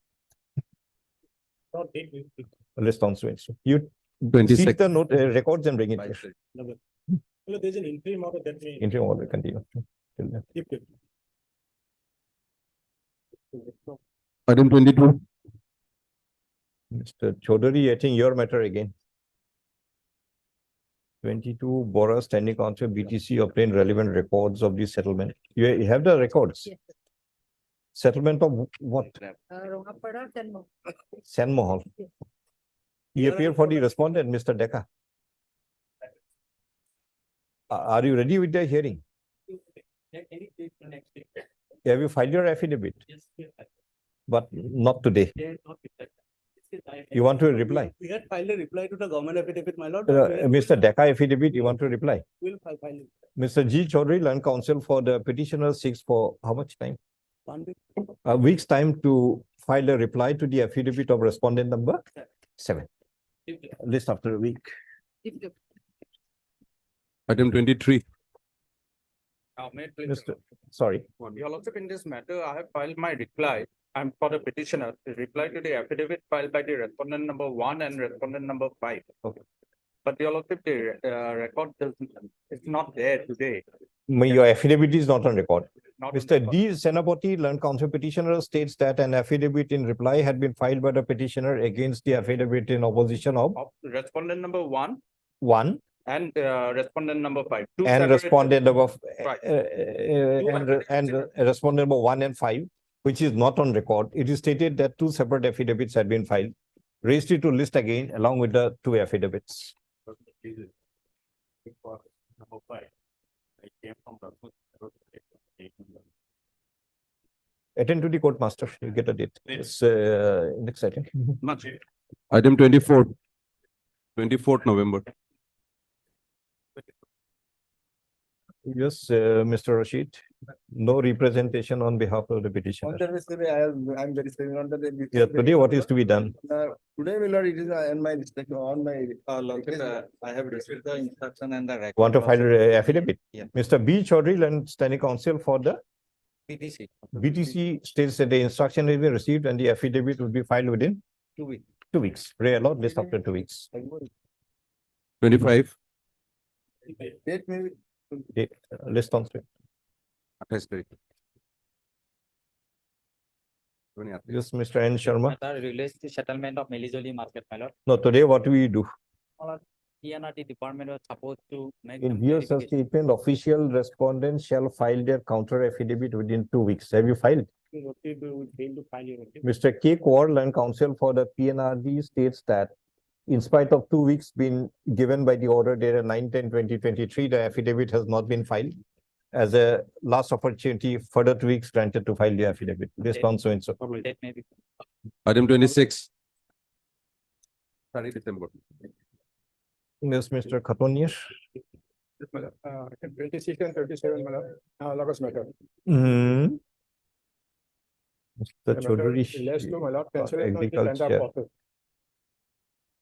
Not date will be. Response to it. You 26. seek the records and bring it here. No, there's an interim order that may. Interim order continue. Till then. Keep it. Item 22. Mr. Chaudhary, I think your matter again. 22, Bora Standing Council BTC obtained relevant records of the settlement. You have the records? Yes. Settlement of what? Rohapada, Tenmo. San Mohal. He appeared for the respondent, Mr. Decca. Are you ready with the hearing? Any date for next week? Have you filed your affidavit? Yes. But not today. You want to reply? We had filed a reply to the government affidavit, my lord. Mr. Decca affidavit, you want to reply? We'll file it. Mr. G. Chaudhary, Land Counsel for the petitioner seeks for how much time? 1 week. A week's time to file a reply to the affidavit of respondent number 7. List after a week. Item 23. Mr. Sorry. Your Lordship, in this matter, I have filed my reply. I'm for the petitioner, the reply to the affidavit filed by the respondent number 1 and respondent number 5. Okay. But Your Lordship, the record is not there today. Your affidavit is not on record. Not on Mr. record. D. Senapati, Land Counsel petitioner states that an affidavit in reply had been filed by the petitioner against the affidavit in opposition of Of respondent number 1 1 and respondent number 5. Two and separate- respondent number Right. and respondent number 1 and 5, which is not on record. It is stated that 2 separate affidavits had been filed. Raised it to list again along with the 2 affidavits. Number 5. I came from Attend to the court master. You get a date. It's next item. Much. Item 24. 24th November. Yes, Mr. Rashid. No representation on behalf of the petitioner. I'm very sorry on the. Yeah, today what is to be done? Today, my lord, it is on my respect, on my. I have received the instruction and the record. Want to file a affidavit? Yeah. Mr. B. Chaudhary, Land Standing Counsel for the PTC. BTC states that the instruction has been received and the affidavit will be filed within 2 weeks. 2 weeks. Allowed list after 2 weeks. 25. Date maybe. Date, list on screen. 28 তারিখ। Yes, Mr. N. Sharma. That relates to settlement of Melijoli market, my lord. No, today what we do? PNRT department was supposed to make. In some view of such clarification. statement, official respondents shall file their counter affidavit within 2 weeks. Have you filed? Fail to file your. Mr. K. Kaur, Land Counsel for the PNRD states that in spite of 2 weeks being given by the order dated 9/10/2023, the affidavit has not been filed. as a last opportunity, further 2 weeks granted to file the affidavit based on so and so. That may be. Item 26. 30 December. Yes, Mr. Khatonier. Item 26 and 37, my lord, August matter. Hmm. Mr. The matter Chaudhary. relates to, my lord, cancellation of the tender Agriculture. process.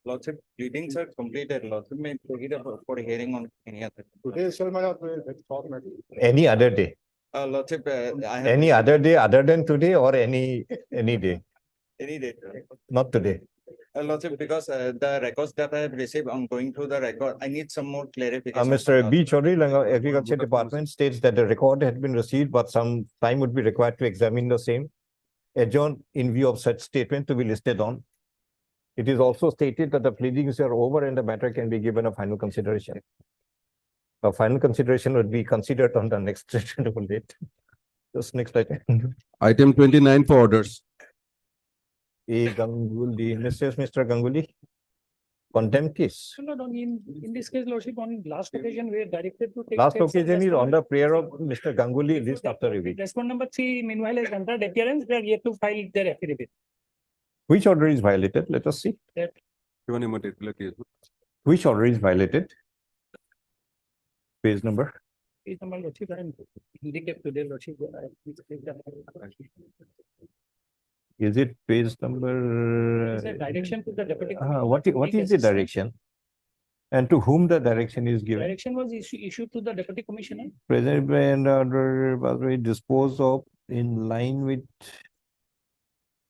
Lordship, pleadings are completed. Lordship may take it up for hearing on any other. Today, sir, my lord, let's talk matter. Any other day, Lordship, I have. any other day other than today or any day, Any day. not today. Lordship, because the records that I have received on going through the record, I need some more clarification. Mr. B. Chaudhary, Agriculture Department states that the record had been received, but some time would be required to examine the same. Adjourn in view of such statement to be listed on. It is also stated that the pleadings are over and the matter can be given a final consideration. A final consideration would be considered on the next reasonable date. Just next item. Item 29 for orders. A. Ganguly, Mr. Ganguly. Contempt case. Lord, in this case, Lordship, on last occasion, we are directed to take. Last steps and occasion is on respond- the prayer of Mr. Ganguly list after review. Respondent number 3, meanwhile, has entered appearance, they are yet to file their affidavit. Which order is violated? Let us see. Given a particular case. Which order is violated? Page number. Page number, Lordship, I indicate today, Lordship. Is it page number? It's a direction to the deputy. What is the Commissioner. direction? And to whom the direction is given? Direction was issued to the deputy commissioner. Present and order was very disposed of in line with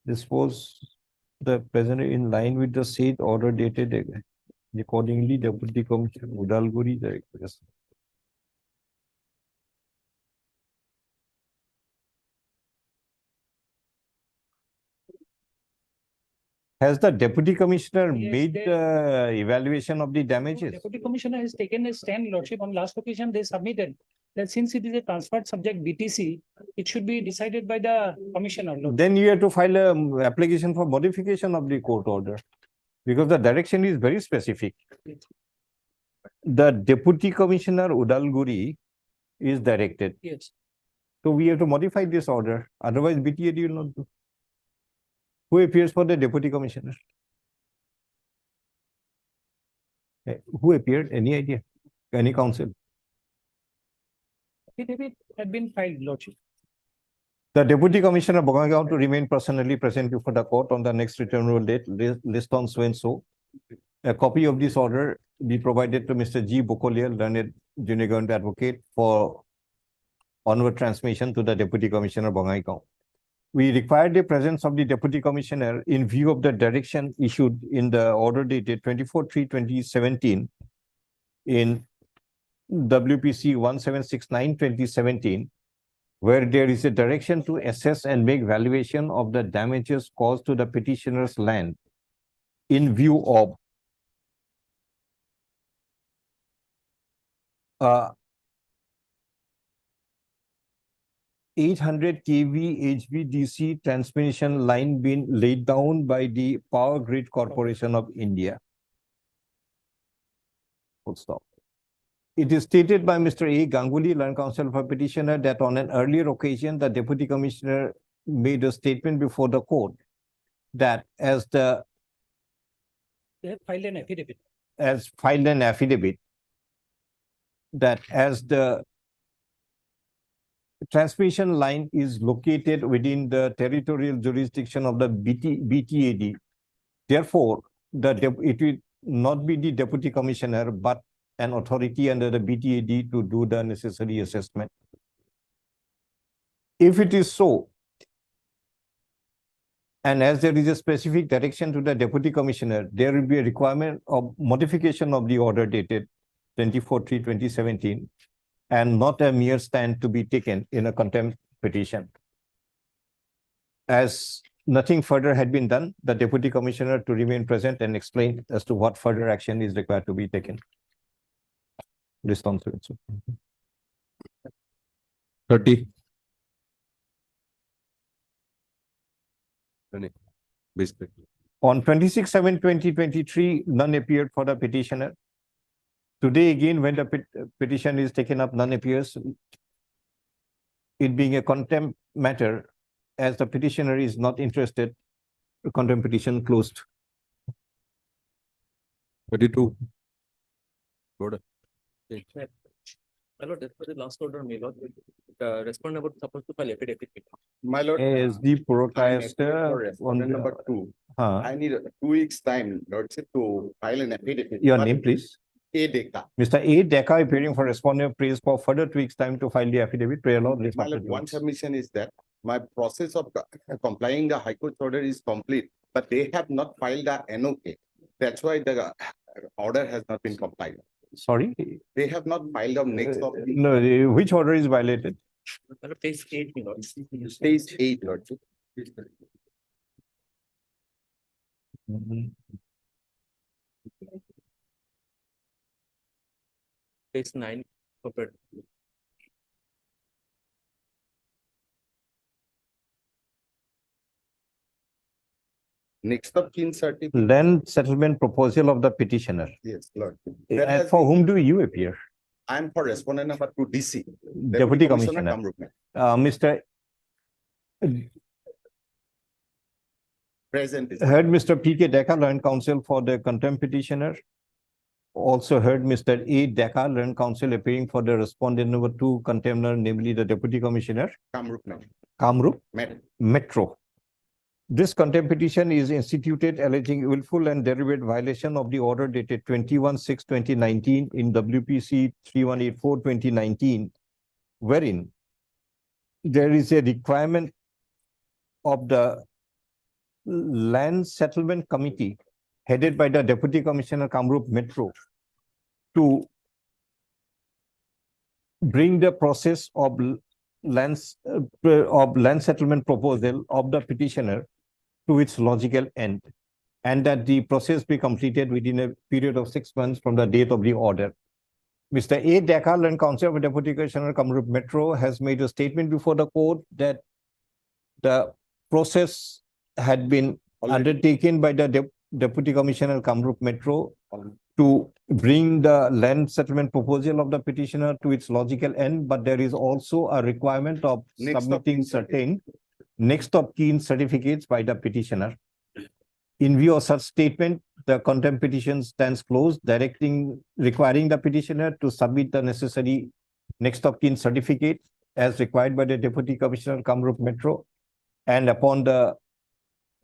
the present in line with the said order dated accordingly Deputy Commissioner Udalguri yes. Has the Deputy Commissioner Yes, made they- the evaluation of the damages? Deputy commissioner has taken a stand, Lordship. On last occasion, they submitted that since it is a transferred subject BTC, it should be decided by the commissioner. Lordship. Then you have to file a application for modification of the court order. Because the direction is very specific. The Deputy Commissioner Udalguri is directed. Yes. So we have to modify this order. Otherwise BTAD will not do. Who appears for the Deputy Commissioner? Who appeared? Any idea? Any counsel? Affidavit had been filed, Lordship. The Deputy Commissioner Bongaigaon to remain personally present before the court on the next returnable date, list on so and so. A copy of this order be provided to Mr. G. Bokolia, learned junior government advocate, for onward transmission to the Deputy Commissioner Bongaigaon. We require the presence of the Deputy Commissioner in view of the direction issued in the order dated 24/3/2017 in WPC 1769/2017, where there is a direction to assess and make valuation of the damages caused to the petitioner's land in view of 800 kV HVDC transmission line being laid down by the Power Grid Corporation of India. Full stop. It is stated by Mr. A. Ganguly, Land Counsel for Petitioner, that on an earlier occasion, the Deputy Commissioner made a statement before the court that They have filed an affidavit. that as the transmission line is located within the territorial jurisdiction of the BTAD. Therefore, it will not be the Deputy Commissioner, but an authority under the BTAD to do the necessary assessment. If it is so, and as there is a specific direction to the Deputy Commissioner, there will be a requirement of modification of the order dated 24/3/2017, and not a mere stand to be taken in a contempt petition. As nothing further had been done, the Deputy Commissioner to remain present and explain as to what further action is required to be taken. Response. 30. Basically. On 26/7/2023, none appeared for the petitioner. Today again, when the petition is taken up, none appears. it being a contempt matter, as the petitioner is not interested, the contempt petition closed. 32. Order. My lord, as per the last order, my lord, the respondent was supposed to file affidavit. My lord. As the I'm protester appealing for respondent number 2. I need 2 weeks time, lordship, to file an affidavit. Your But name, please. A Deka. Mr. A. Deka appearing for respondent prays for further 2 weeks time to file the affidavit. Prayer Lord, list My after lord, 2 one weeks. submission is that my process of complying the High Court's order is complete, but they have not filed the NOK. That's why the order has not been complied. Sorry? They have not filed on next of the No, which order is violated? My lord, page 8, my lord. stage 8, lordship. Page 9. Corporate. Next of kin certificate. Land settlement proposal of the petitioner. Yes, Lord. And for whom do you appear? I am for respondent number 2 DC. Deputy Commissioner. Kamrup. Mr. Present. is- Heard Mr. P.K. Deka, Learned Counsel for the contempt petitioner. Also heard Mr. A. Deka, Learned Counsel appearing for the respondent number 2 contemptor, namely the Deputy Commissioner, Kamrup. Kamrup Met. Metro. This contempt petition is instituted alleging willful and deliberate violation of the order dated 21/6/2019 in WPC 3184/2019, wherein there is a requirement of the Land Settlement Committee headed by the Deputy Commissioner Kamrup Metro to bring the process of land settlement proposal of the petitioner to its logical end, and that the process be completed within a period of 6 months from the date of the order. Mr. A. Deka, Learned Counsel for Deputy Commissioner Kamrup Metro, has made a statement before the court that the process had been undertaken by the Deputy Commissioner Kamrup Metro to bring the land settlement proposal of the petitioner to its logical end, but there is also a requirement of Next of submitting kin certain next of kin certificates by the petitioner. In view of such statement, the contempt petition stands closed, requiring the petitioner to submit the necessary next of kin certificate as required by the Deputy Commissioner Kamrup Metro. And upon the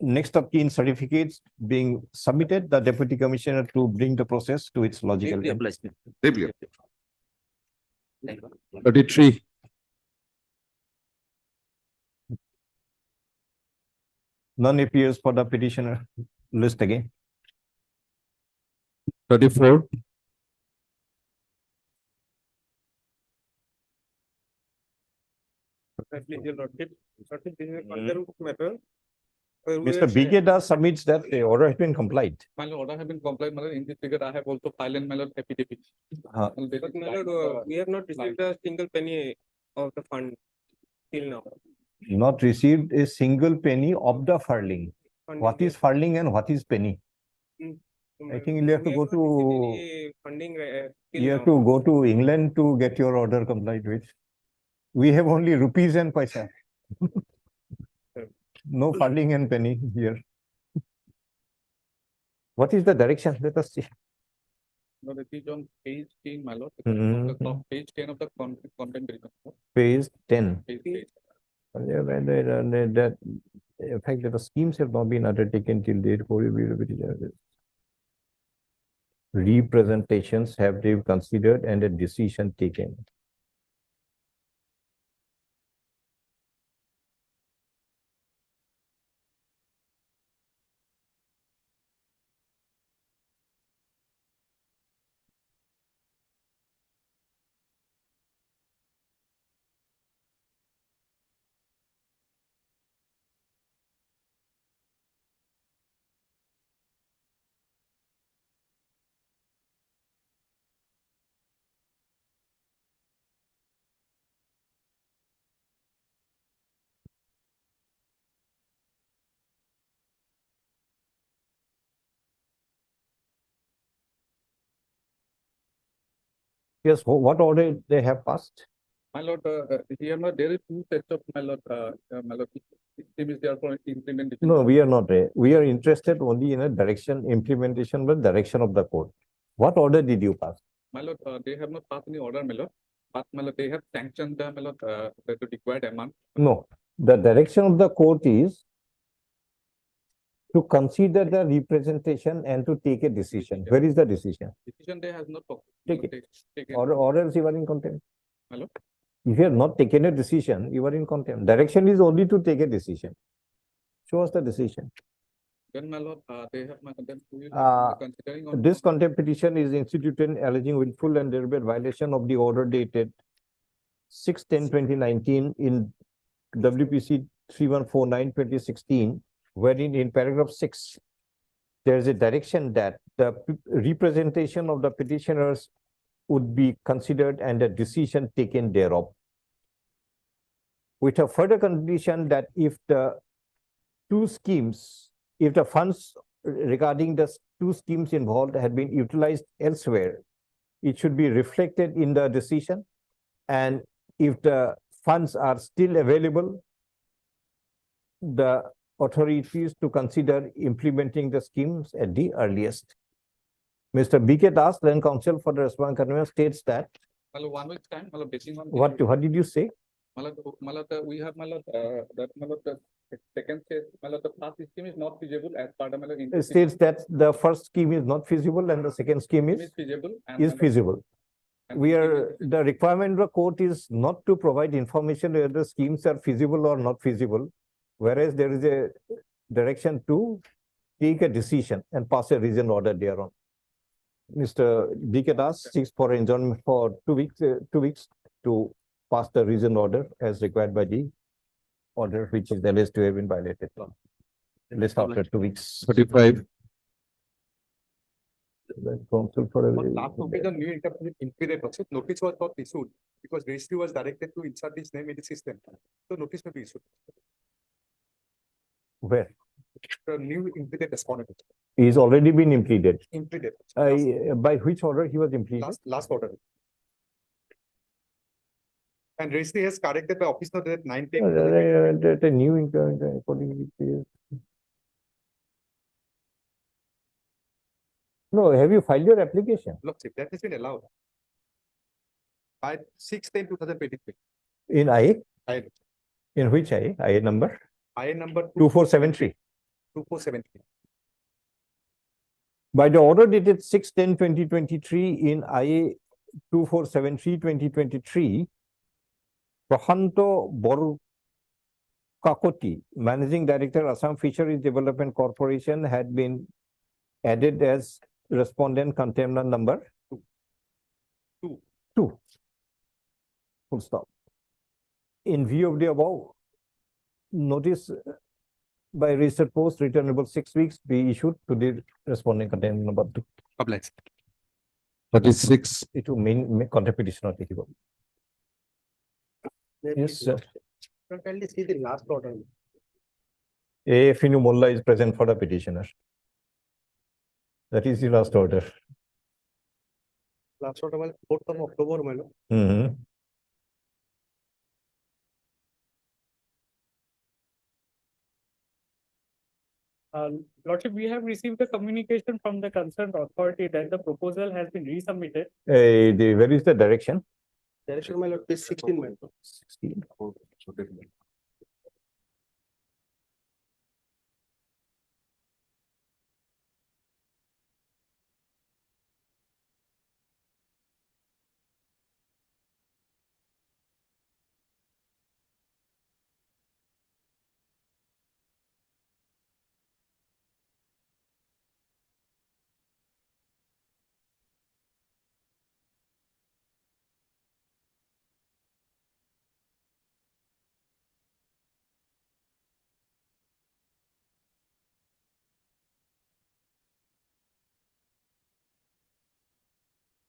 next of kin certificates being submitted, the Deputy Commissioner to bring the process to its logical Deeply end. obliged. Deeply. 33. None appears for the petitioner. List again. 34. Mr. B.K. Das submits that the order has been complied. My lord, order have been complied, my lord. In this regard, I have also filed in my lord affidavit. But my lord, we have not received a single penny of the fund till now. Not received a single penny of the furling. What is furling and what is penny? I think you have to go to Funding. you have to go to England to get your order complied with. We have only rupees and paisa. No funding and penny here. What is the direction? Let us see. No, it is on page 10, my lord. Mhm. The top page 10 of the content. Page 10. Page 10. That, in fact, the schemes have not been undertaken till date. Representations have they considered and a decision taken. Yes, what order they have passed? My lord, here now there is two sets of my lord, scheme is there for implementation. No, we are not. We are interested only in a direction, implementation, but direction of the code. What order did you pass? My lord, they have not passed any order, my lord, but my lord, they have sanctioned the, my lord, the required amount. No, the direction of the court is to consider the representation and to take a decision. Where is the decision? Decision they have not. Take it. Taken. Or else you are in contempt. My lord, If you have not taken a decision, you are in contempt. Direction is only to take a decision. Show us the decision. then my lord, they have, my lord, then we will considering on. This contempt petition is instituted alleging willful and deliberate violation of the order dated 6/10/2019 in WPC 3149/2016, wherein in paragraph 6, there is a direction that the representation of the petitioners would be considered and a decision taken thereof. With a further condition that if the two schemes, if the funds regarding the two schemes involved had been utilized elsewhere, it should be reflected in the decision. And if the funds are still available, the authorities to consider implementing the schemes at the earliest. Mr. B.K. Das, then counsel for the respondent convener, states that. My lord, 1 week's time, my lord, basing on. What did you say? My lord, we have, my lord, that, my lord, the second case, my lord, the first scheme is not feasible as part of, my lord. It states that the first scheme is not feasible and the second scheme is feasible. And, is my lord, feasible. and We second are, is- the requirement of the court is not to provide information whether the schemes are feasible or not feasible, whereas there is a direction to take a decision and pass a reasoned order thereon. Mr. B.K. Das seeks for adjournment for 2 weeks to pass the reasoned order as required by the order which is alleged to have been violated. List after 2 weeks. 35. The counsel for On last occasion, new interpretation impeded also, notice was not issued because registry was directed to insert his name in the system. So notice will be issued. where The new impeded respondent, he's already been implemented. impeded. By which order he was implemented? Last order. And registry has corrected by office note that 9/10. The new according to. No, have you filed your application? Look, that has been allowed. By 6/10/2023. In IA? I, In which IA? IA number? I number 2473. 2473. By the order dated 6/10/2023 in IA 2473/2023, Prahanto Borukakoti, Managing Director, Assam Fisheries Development Corporation, had been added as respondent contender number 2. Full stop. In view of the above, notice by registered post returnable 6 weeks be issued to the responding contender number 2. 36. It will main contempt petition not taken. Yes, sir. Kindly see the last order. A Finu Molla is present for the petitioner. That is the last order. Last order was 4th of October, my lord. Mhm. Lordship, we have received a communication from the concerned authority that the proposal has been resubmitted. Where is the direction? Direction, my lord, page 16, my lord. 16.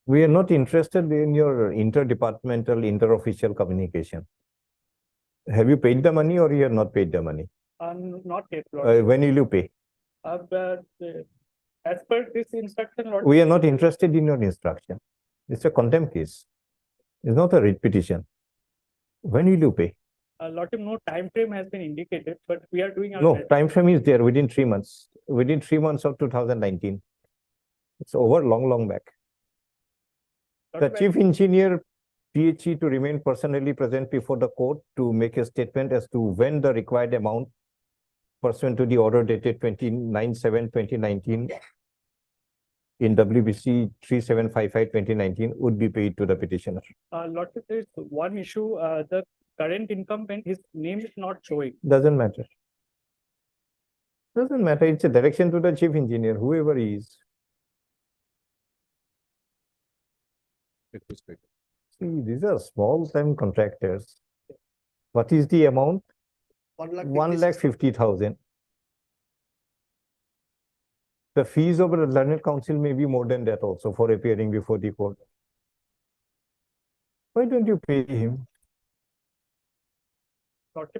We are not interested in your interdepartmental, interofficial communication. Have you paid the money or you have not paid the money? Not yet, Lordship. When will you pay? But, as per this instruction, Lordship. We are not interested in your instruction. It's a contempt case. It's not a writ petition. When will you pay? Lot of no time frame has been indicated, but we are doing our No, best. time frame is there within 3 months, within 3 months of 2019. It's over long back. Lot The of chief engineer PHE to remain personally present before the court to make a statement as to when the required amount pursuant to the order dated 29/7/2019 in WBC 3755/2019 would be paid to the petitioner. Lot of there is one issue, the current incumbent, his name is not showing. Doesn't matter. Doesn't matter. It's a direction to the chief engineer, whoever he is. See, these are small time contractors. What is the amount? 1,50,000. The fees of the learned counsel may be more than that also for appearing before the court. Why don't you pay him?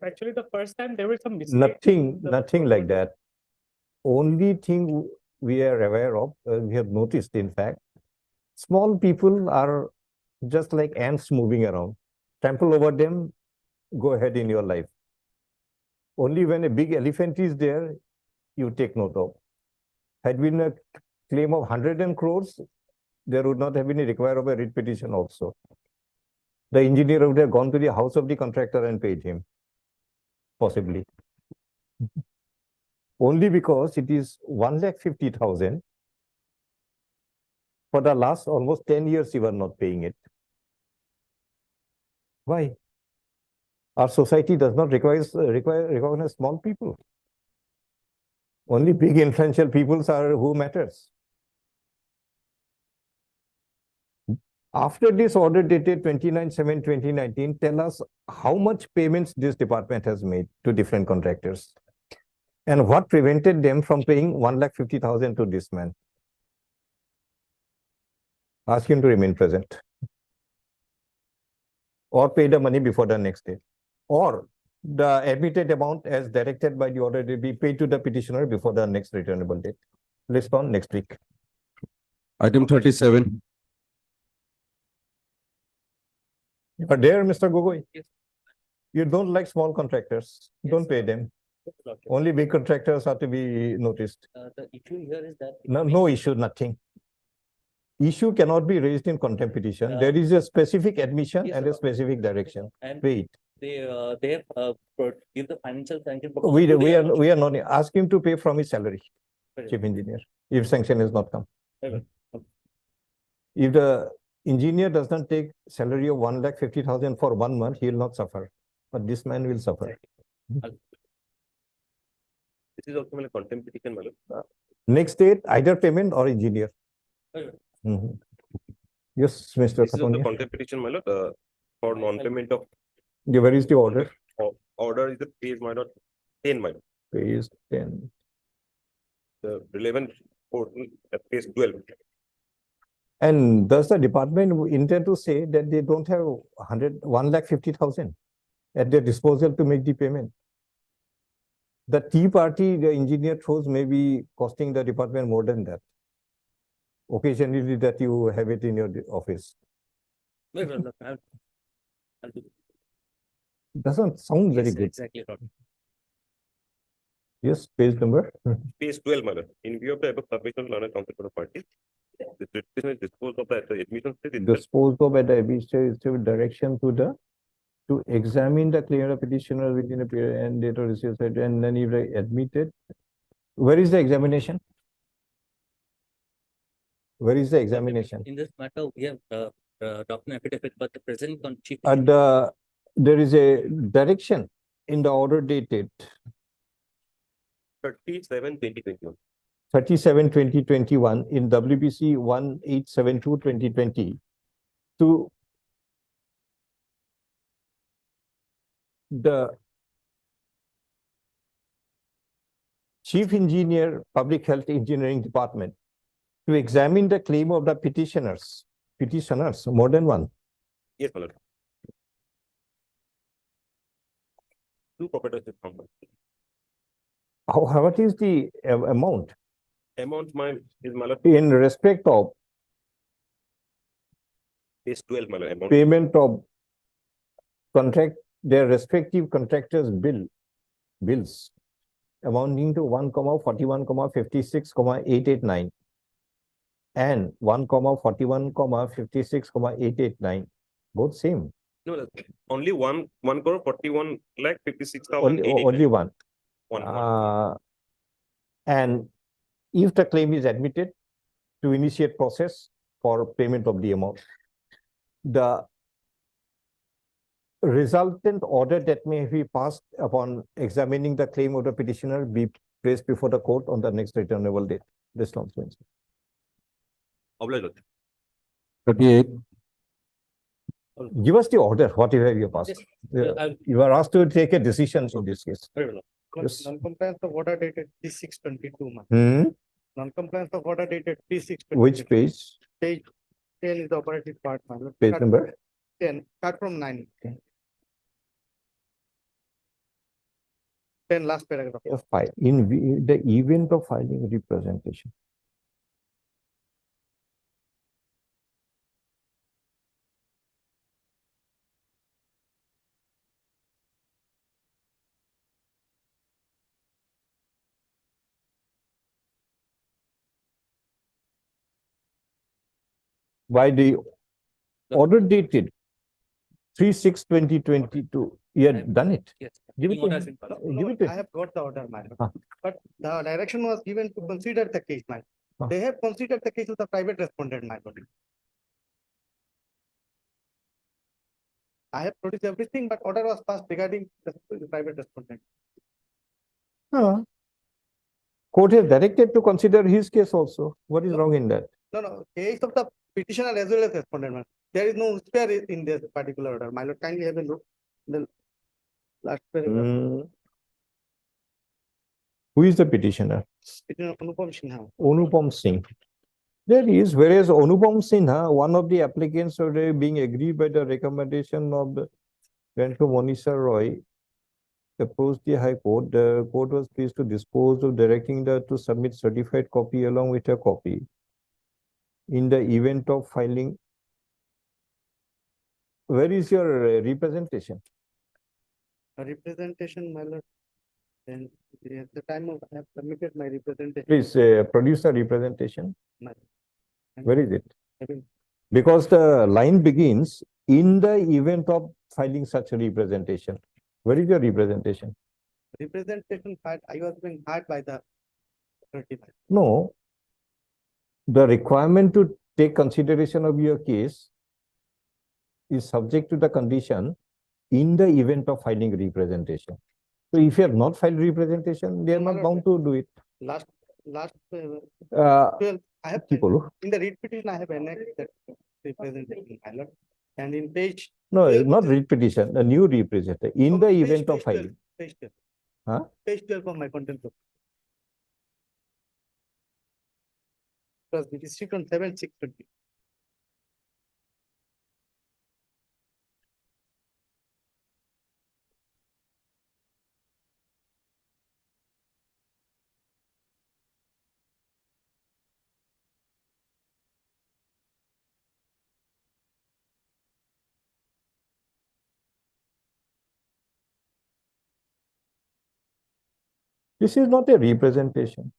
Actually, the first time there were some mistakes. Nothing like that. Only thing we are aware of, we have noticed, in fact, small people are just like ants moving around. Trample over them, go ahead in your life. Only when a big elephant is there, you take note of. Had been a claim of 100 crores, there would not have been a require of a writ petition also. The engineer would have gone to the house of the contractor and paid him, possibly. Only because it is 1,50,000. For the last almost 10 years, you are not paying it. Why? Our society does not recognize small people. Only big influential peoples are who matters. After this order dated 29/7/2019, tell us how much payments this department has made to different contractors. And what prevented them from paying 1,50,000 to this man? Ask him to remain present. Or pay the money before the next day. Or the admitted amount as directed by the order will be paid to the petitioner before the next returnable date. Respond next week. Item 37. You are there, Mr. Gogoi? Yes. You don't like small contractors. Don't pay them. Only big contractors are to be noticed. The issue here is that. No issue, nothing. Issue cannot be raised in contempt petition. There is a specific admission Yes, and sir. a specific direction. And Wait. they have give the financial sanction. We are not, ask him to pay from his salary, Very chief engineer, if sanction has not come. Very If the engineer does not take salary of 1,50,000 for 1 month, he will not suffer. But this man will suffer. This is also a contempt petition, Next date, either payment or engineer. Okay. Mhm. Yes, Mr. This is also Kaponia. contempt petition, my lord, for non-payment of Where is the order? order is the page, my lord, 10, my lord. Page 10. The relevant portal at page 12. And does the department intend to say that they don't have 1,50,000 at their disposal to make the payment? The tea party the engineer throws may be costing the department more than that. Occasionally that you have it in your office. No, I'll do. Doesn't sound very Yes, good. exactly. Yes, page number. Page 12, my lord. In view of the above submission, learned counsel for the parties, the petition is disposed of at the admission stage. Disposed of at the administrative direction to examine the claim of petitioner within a period and date of receipt, and then if they admitted. Where is the examination? Where is the examination? In this matter, we have document affidavit, but the present chief. And there is a direction in the order dated 37/2021. 37/2021 in WBC 1872/2020 to the Chief Engineer, Public Health Engineering Department to examine the claim of the petitioners, more than one. Yes, my lord. Two properties is found. What is the amount Amount is my lord, in respect of page 12, my lord. Amount payment of their respective contractors bills amounting to 1,41,56,889 and 1,41,56,889, both same. No, only one crore 41,56,000. Only one. One. And if the claim is admitted, to initiate process for payment of the amount, the resultant order that may be passed upon examining the claim of the petitioner be placed before the court on the next returnable date. This long means. 38. Give us the order, whatever you passed. You are asked to take a decision in this case. Yes. Non-compliance of order dated P6/22. Non-compliance of order dated P6/22. Which page? Page 10 is the operative part. Page Start- number? 10, start from 9. 10, last paragraph. In the event of filing representation. By the order dated 3/6/2022, you had done it. Yes. Give it to Order him. has been followed. Give it to I him. have got the order, madam. Ah. But the direction was given to consider the case, madam. Ah. They have considered the case of the private respondent, madam. I have produced everything, but order was passed regarding the private respondent. Court has directed to consider his case also. What is wrong in that? No, case of the petitioner as well as respondent, madam. There is no spare in this particular order. My lord, kindly have a look. The last paragraph. Who is the petitioner? Petitioner Anupam Sinha. Anupam Singh. There is, whereas Anupam Sinha, one of the applicants are being agreed by the recommendation of the Granto Monisha Roy, approached the High Court. The court was pleased to dispose of directing the to submit certified copy along with a copy. In the event of filing, where is your representation? A representation, my lord. And at the time of I have submitted my representation. Please produce a representation. Madam. Where is it? I will- Because the line begins in the event of filing such a representation. Where is your representation? Representation part, I was being hired by the authority. No. The requirement to take consideration of your case is subject to the condition in the event of filing representation. So if you have not filed representation, they are not bound to do it. Last, 12, 12, I have, কি বলো? in the read petition, I have annexed that representation, my lord. And in page. No, 12, not read petition, a new representative in the page- event of page 12, filing. Page 12. Huh? Page 12 of my content book. Plus the district on 7/6/20. This is not a representation.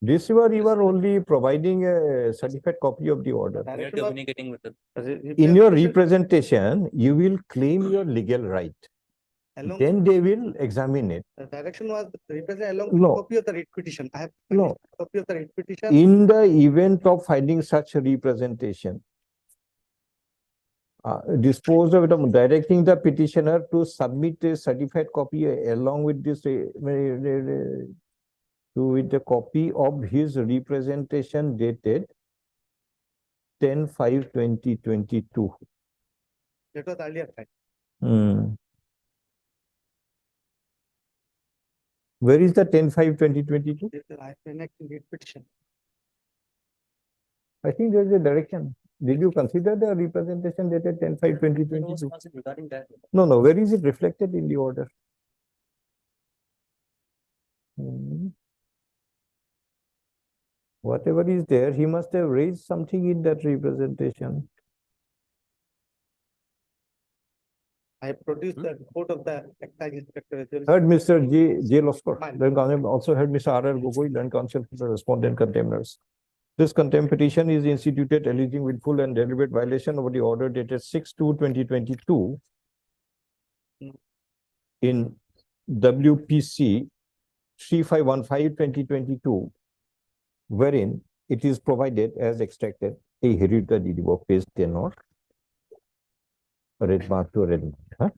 This you are only providing a certified copy of the order. We are Direction was- communicating with them. In your representation, you will claim your legal right. Along, Then they will examine it. the direction was represent along with No. copy of the read petition. I have. No. Copy of the read petition. In the event of finding such a representation, dispose of it, directing the petitioner to submit a certified copy along with this, with the copy of his representation dated 10/5/2022. That was earlier fact. Where is the 10/5/2022? I have annexed in read petition. I think there is a direction. Did you consider the representation dated 10/5/2022? No response regarding that. No. Where is it reflected in the order? Whatever is there, he must have raised something in that representation. I have produced the report of the excise inspector as well. Heard Mr. J. Loskar, Fine. then also heard Mr. R. Gogoi, then counsel for the respondent contemners. This contempt petition is instituted alleging willful and deliberate violation of the order dated 6/2/2022 in WPC 3515/2022, wherein it is provided as extracted a herita DD page 10 or red mark to red mark. Huh?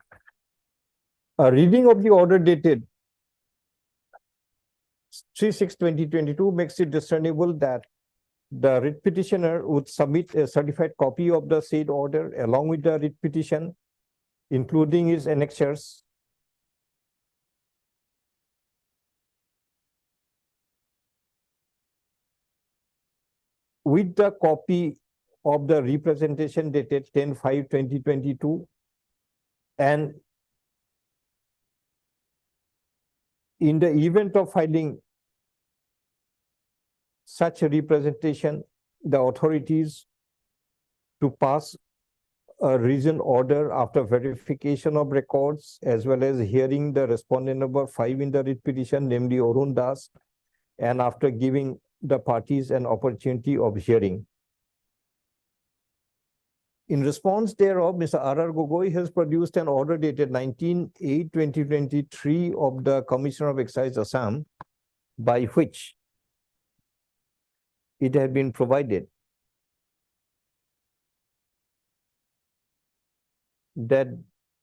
A reading of the order dated 3/6/2022 makes it discernible that the writ petitioner would submit a certified copy of the said order along with the writ petition, including its annexures, with the copy of the representation dated 10/5/2022, and in the event of filing such a representation, the authorities to pass a reasoned order after verification of records as well as hearing the respondent number 5 in the writ petition, namely Arun Das, and after giving the parties an opportunity of hearing. In response thereof, Mr. R. Gogoi has produced an order dated 19/8/2023 of the Commissioner of Excise Assam, by which it had been provided that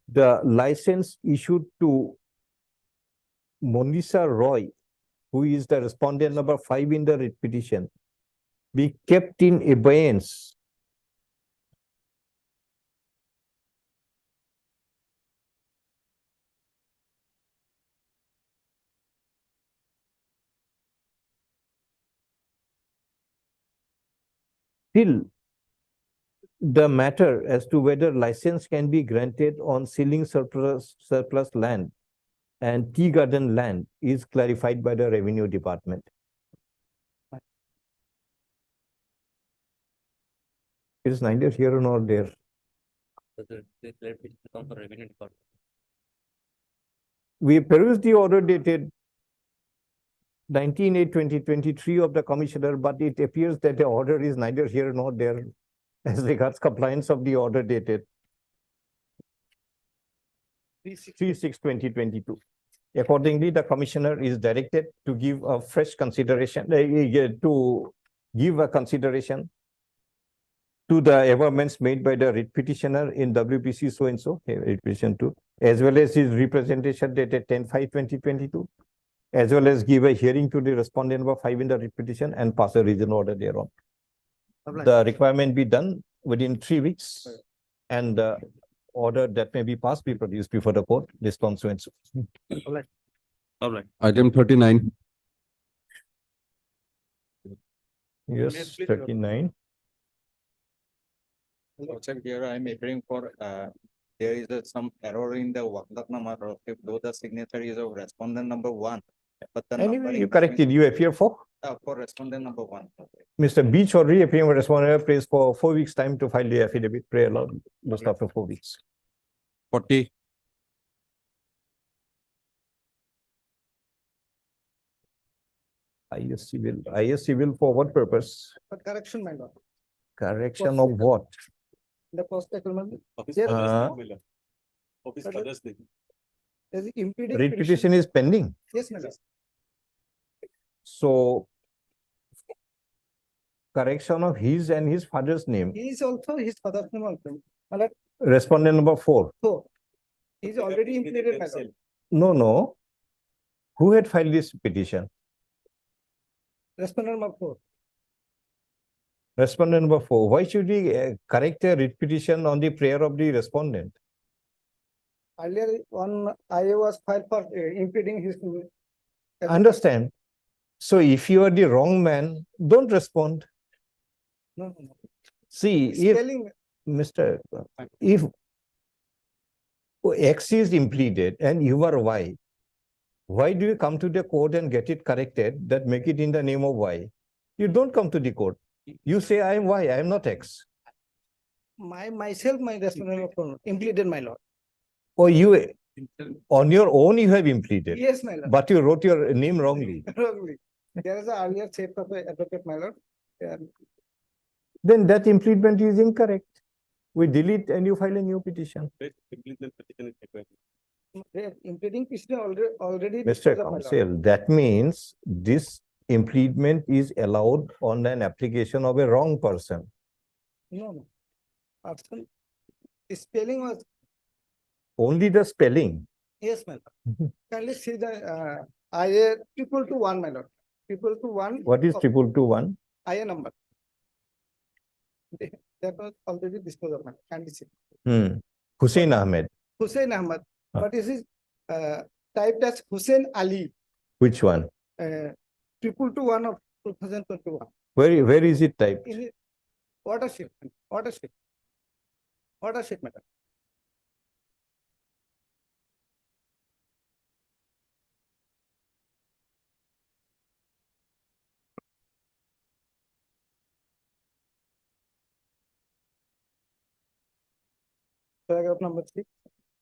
the license issued to Monisa Roy, who is the respondent number 5 in the writ petition, be kept in abeyance till the matter as to whether license can be granted on sealing surplus land and tea garden land is clarified by the Revenue Department. It is neither here nor there. We perused the order dated 19/8/2023 of the Commissioner, but it appears that the order is neither here nor there as regards compliance of the order dated 3/6/2022. Accordingly, the Commissioner is directed to give a fresh consideration, to give a consideration to the amendments made by the writ petitioner in WPC so-and-so, writ petition 2, as well as his representation dated 10/5/2022, as well as give a hearing to the respondent number 5 in the writ petition and pass a reasoned order thereon. The requirement be done within 3 weeks, and the order that may be passed be produced before the court, list on so-and-so. All right. Item 39. Yes, 39. Lordship, here I am appearing for, there is some error in the Waklatnama, though the signature is of respondent number 1. But the Anyway, numbering you corrected, you appear for? respondent number 1. Mr. Beach already appearing for respondent prays for 4 weeks time to file the affidavit, pray aloud, just after 4 weeks. 40. ISC will for what purpose? But correction, my lord. Correction of what? The prospectus, my lord. There's impeding. Writ petition is pending. Yes, my lord. So correction of his and his father's name. He is also his father's name also. My lord, Respondent number 4. so he's already impeded, my lord. No. Who had filed this petition? Respondent number 4. Respondent number 4. Why should we correct a writ petition on the prayer of the respondent? Earlier one IA was filed for impeding his. Understand? So if you are the wrong man, don't respond. No, no, no. See, He's if telling, Mr. If X is impleaded and you are Y, why do you come to the court and get it corrected that make it in the name of Y? You don't come to the court. You say I am Y, I am not X. myself, my respondent number 4, impeded, my lord. Oh, you, on your own you have impleted, Yes, my lord. but you wrote your name wrongly. Wrongly. There is a earlier shape of a advocate, my lord. Then that implement is incorrect. We delete and you file a new petition. Implementing petition already. Mr. disposed of, my lord. Counsel, that means this implement is allowed on an application of a wrong person. No. Person, spelling was, Only the spelling. yes, my lord. Kindly see the, IA 221, my lord. 221. What is of 2221? IA number. That was already disposed of, my lord. Kindly see. Hussein Ahmed. Hussein Ahmad, Ah. but this is typed as Hussein Ali, Which one? 2221 of 2021. Where is it typed? In it, watershed, watershed, watershed, madam. Paragraph number 6,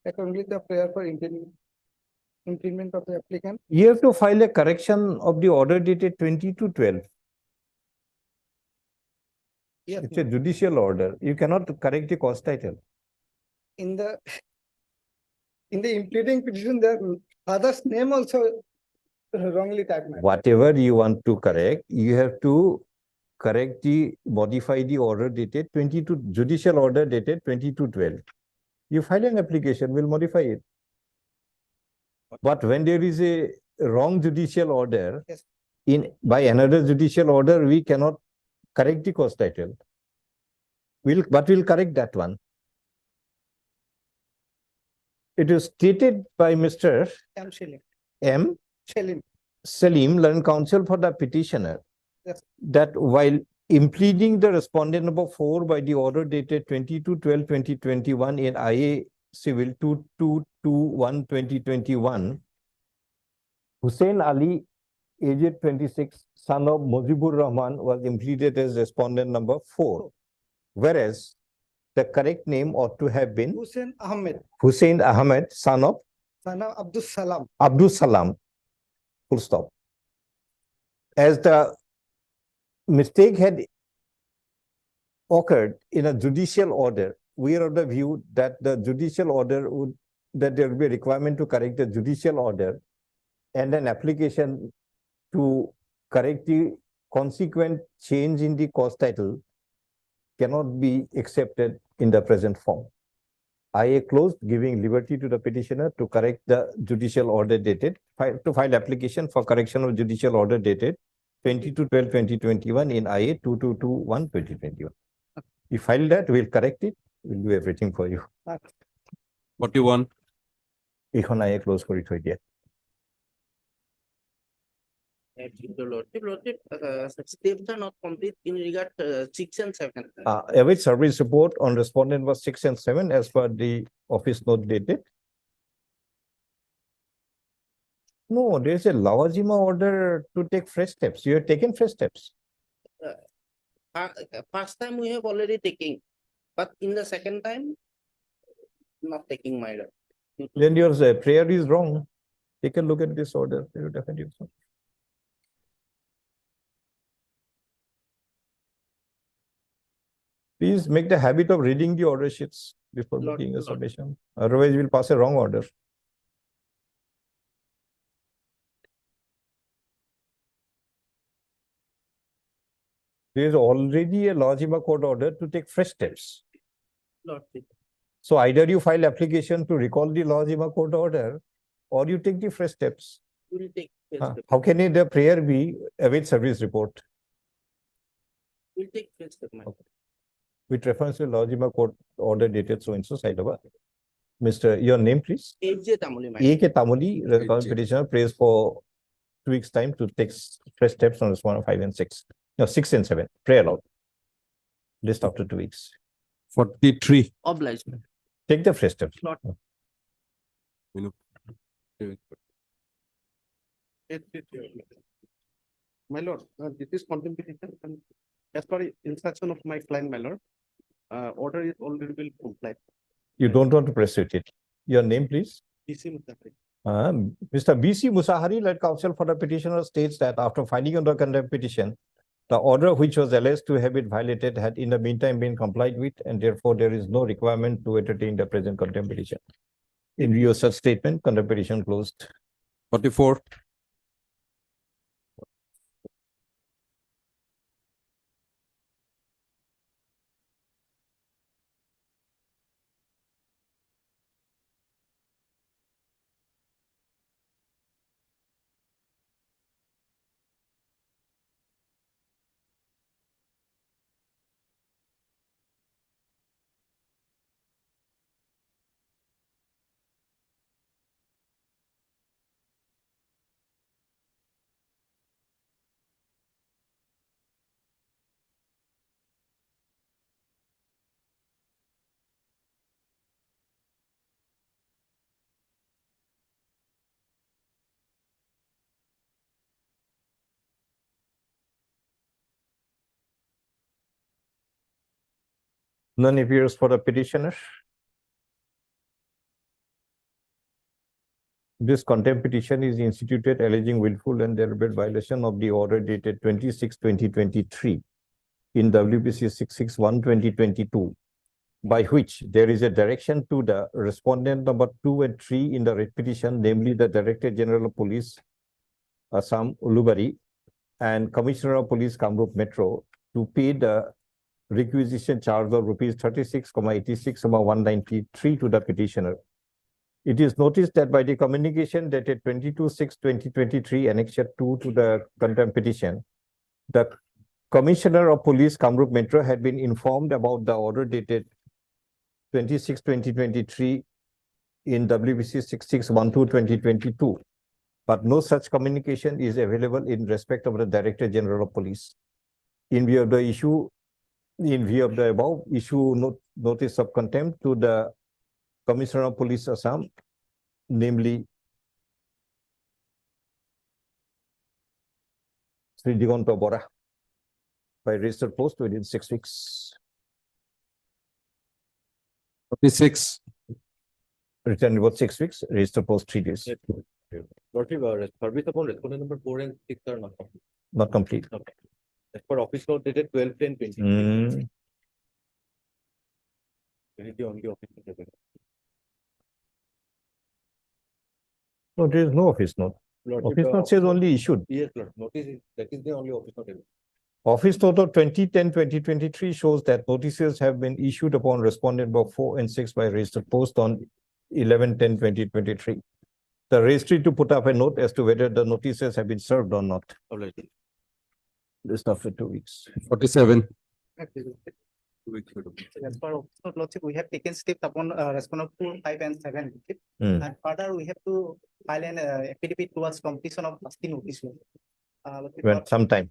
accordingly the prayer for implement of the applicant. You have to file a correction of the order dated 22/12. Yes, It's a judicial order. You cannot correct the cause title. in the implementing petition, the father's name also wrongly typed, madam. Whatever you want to correct, you have to modify the order dated 22, judicial order dated 22/12. You file an application, we'll modify it. But when there is a wrong judicial order, Yes. by another judicial order, we cannot correct the cause title. But we'll correct that one. It is stated by Mr. M. Shelim. M. Shelim. Salim, learned counsel for the petitioner, Yes. that while impleading the respondent number 4 by the order dated 22/12/2021 in IA Civil 2221/2021, Hussein Ali, aged 26, son of Mujibur Rahman, was impleaded as respondent number 4. Whereas the correct name ought to have been Hussein Ahmed, Hussein Ahmed, son of son of Abdul Salam. Abdul Salam. Full stop. As the mistake had occurred in a judicial order, we are of the view that the judicial order that there will be a requirement to correct the judicial order, and an application to correct the consequent change in the cause title cannot be accepted in the present form. IA closed, giving liberty to the petitioner to correct the judicial order dated, to file application for correction of judicial order dated 22/12/2021 in IA 2221/2021. You file that, we'll correct it, we'll do everything for you. 41, Ikhon IA close for it yet. Steps are not complete in regard 6 and 7. Average service report on respondent was 6 and 7 as per the office note dated. No, there is a Lawajima order to take fresh steps. You have taken fresh steps. First time we have already taken, but in the second time, not taking my lord. Then your prayer is wrong. Take a look at this order. You definitely. Please make the habit of reading the order sheets before making a submission. Otherwise, we'll pass a wrong order. There is already a Lawajima court order to take fresh steps. So either you file application to recall the Lawajima court order, or you take the fresh steps. We'll take. How can the prayer be await service report? We'll take first step, my lord. With reference to Lawajima court order dated so and so Saidaba. Mr. Your name, please. AJ Tamuli, my lord. A.K. Tamuli, the petitioner, prays for 2 weeks' time to take fresh steps on respondent 5 and 6. No, 6 and 7. Pray aloud. List after 2 weeks. 43. Obliged, my lord. Take the fresh steps. Not- My lord, this is contemplated and as per instruction of my client, my lord, order is already been complied. You don't want to press it. Your name, please. DC Mutafri. Mr. B.C. Musahari, lead counsel for the petitioner, states that after filing on the contempt petition, the order which was alleged to have been violated had in the meantime been complied with, and therefore there is no requirement to entertain the present contempt petition. In view of such statement, contempt petition closed. 44, None appears for the petitioner. This contempt petition is instituted alleging willful and deliberate violation of the order dated 26/2023 in WPC 661/2022, by which there is a direction to the respondent number 2 and 3 in the writ petition, namely the Director General of Police, Assam Ulubari, and Commissioner of Police, Kamrup Metro, to pay the requisition charge of rupees 36,86,193 to the petitioner. It is noticed that by the communication dated 22/6/2023, Annexure 2 to the contempt petition, the Commissioner of Police, Kamrup Metro, had been informed about the order dated 26/2023 in WBC 6612/2022, but no such communication is available in respect of the Director General of Police. In view of the above, issue notice of contempt to the Commissioner of Police, Assam, namely Sri Digonto Bora, by registered post within 6 weeks. 46, Return about 6 weeks, registered post 3 days. Service upon respondent number 4 and 6 are not complete. Not complete. Okay. As per office note dated 12/10/20. This is the only office note available. No, there is no office note. Office note says only issued. Yes, Lord. Notice is, that is the only office note available. Office note of 2010/2023 shows that notices have been issued upon respondent number 4 and 6 by registered post on 11/10/2023. The registry to put up a note as to whether the notices have been served or not. This after 2 weeks. 47, As per office note, Lordship, we have taken steps upon respondent 4, 5, and 7. Okay? And further, we have to file an affidavit towards completion of lasting notice. Lordship, When sometime.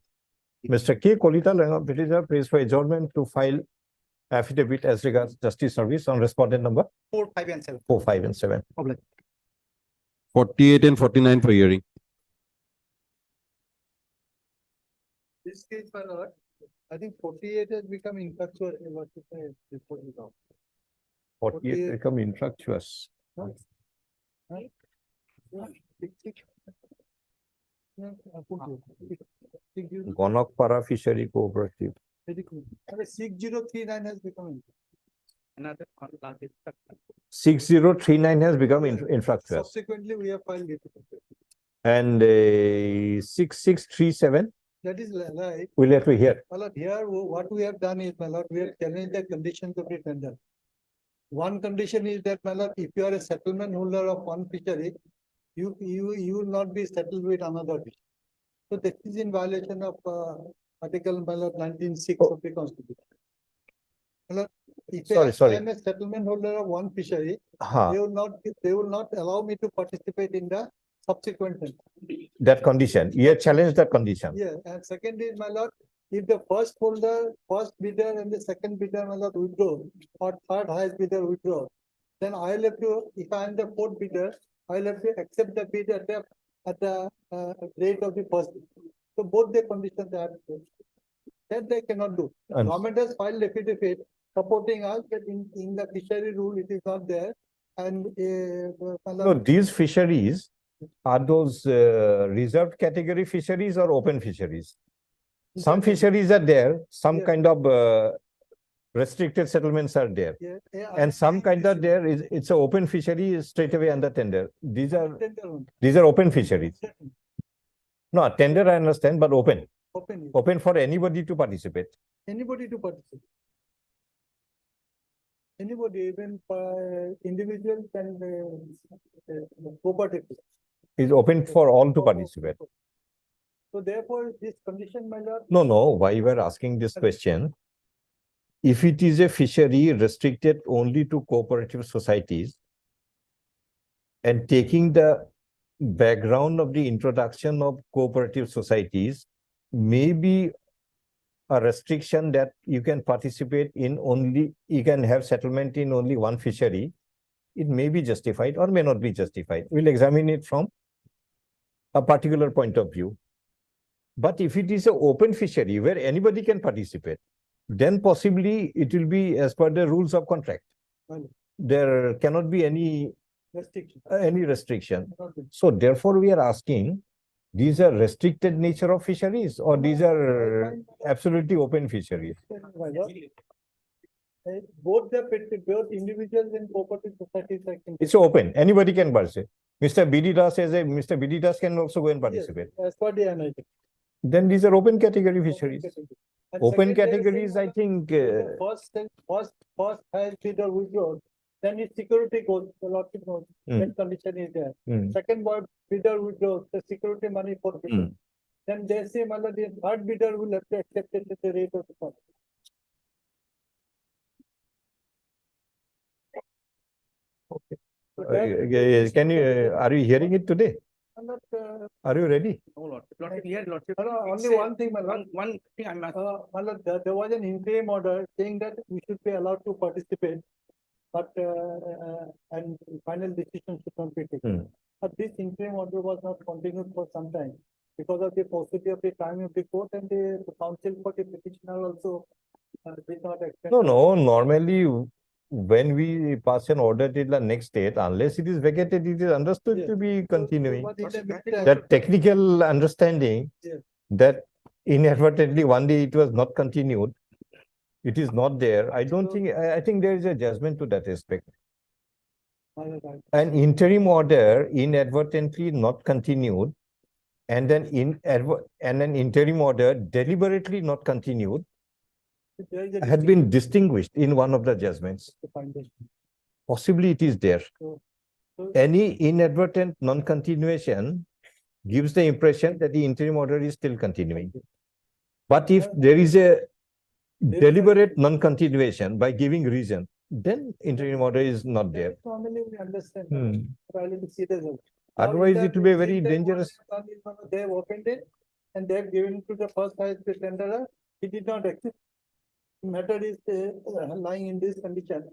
Mr. K. Kolita, petitioner, prays for adjournment to file affidavit as regards justice service on respondent number 4, 5, and 7. 4, 5, and 7. 48 and 49 for hearing. This case, my lord, I think 48 has become infractuous. 48 become infractuous. Gonakpara Fishery Cooperative. 6039 has become. Another 6039 has become infractuous. Subsequently, we have filed it. And 6637, That is right. we'll have to hear. My lord, here, what we have done is, my lord, we have challenged the conditions of the tender. One condition is that, my lord, if you are a settlement holder of one fishery, you will not be settled with another fish. So this is in violation of Article, my lord, 19(6) of the Constitution. My lord, if Sorry. I am a settlement holder of one fishery, Huh. they will not allow me to participate in the subsequent tender. That condition, you have challenged that condition. Yeah, and second is, my lord, if the first bidder and the second bidder, my lord, withdraw, or third highest bidder withdraw, then I'll have to, if I am the fourth bidder, I'll have to accept the bid at the rate of the first. So both the conditions are, that they cannot do. And- Government has filed affidavit supporting us that in the fishery rule, it is not there, And No, these fisheries, are those reserved category fisheries or open fisheries? Some fisheries are there, some Yeah. kind of restricted settlements are there. yeah, yeah, And some kind of there is, it's an open fishery straight away under tender. These are open fisheries. No, tender I understand, but open. Open for anybody to participate. Anybody to participate. Anybody, even individuals and cooperatives. Is open for all to participate. So therefore, this condition, my lord. No, why we're asking this question? If it is a fishery restricted only to cooperative societies and taking the background of the introduction of cooperative societies, maybe a restriction that you can participate in only, you can have settlement in only one fishery, it may be justified or may not be justified. We'll examine it from a particular point of view. But if it is an open fishery where anybody can participate, then possibly it will be as per the rules of contract. There cannot be any restriction. So therefore, we are asking, these are restricted nature of fisheries or these are absolutely open fisheries? Both both individuals and cooperative societies. It's open. Anybody can participate. Mr. B.D. Das says Mr. B.D. Das can also go and participate. As per the NIC. Then these are open category fisheries. And Open second, there is categories, I think. First has bidder withdrawn, then its security goes, the lordship knows, that condition is there. Second word, bidder withdraws, the security money for bidder. Then they say, Mala, the third bidder will have to accept it at the rate of the cost. Can you, are you hearing it today? I'm not, Are you ready? only one thing, my lord. One thing I'm asking. My lord, there was an interim order saying that we should be allowed to participate, but and final decision should not be taken. But this interim order was not continued for some time because of the paucity of the time of the court, and the counsel for the petitioner also did not accept. No, normally when we pass an order till the next date, unless it is vacated, it is understood to be continuing. That technical understanding that inadvertently one day it was not continued, it is not there. I don't think, I think there is a judgment to that aspect. An interim order inadvertently not continued, and then an interim order deliberately not continued had been distinguished in one of the judgments. Possibly it is there. Any inadvertent non-continuation gives the impression that the interim order is still continuing. But if there is a deliberate non-continuation by giving reason, then interim order is not there. Normally we understand. Otherwise, it will be very dangerous. They have opened it and they have given to the first highest tenderer. He did not accept. Matter is lying in this condition.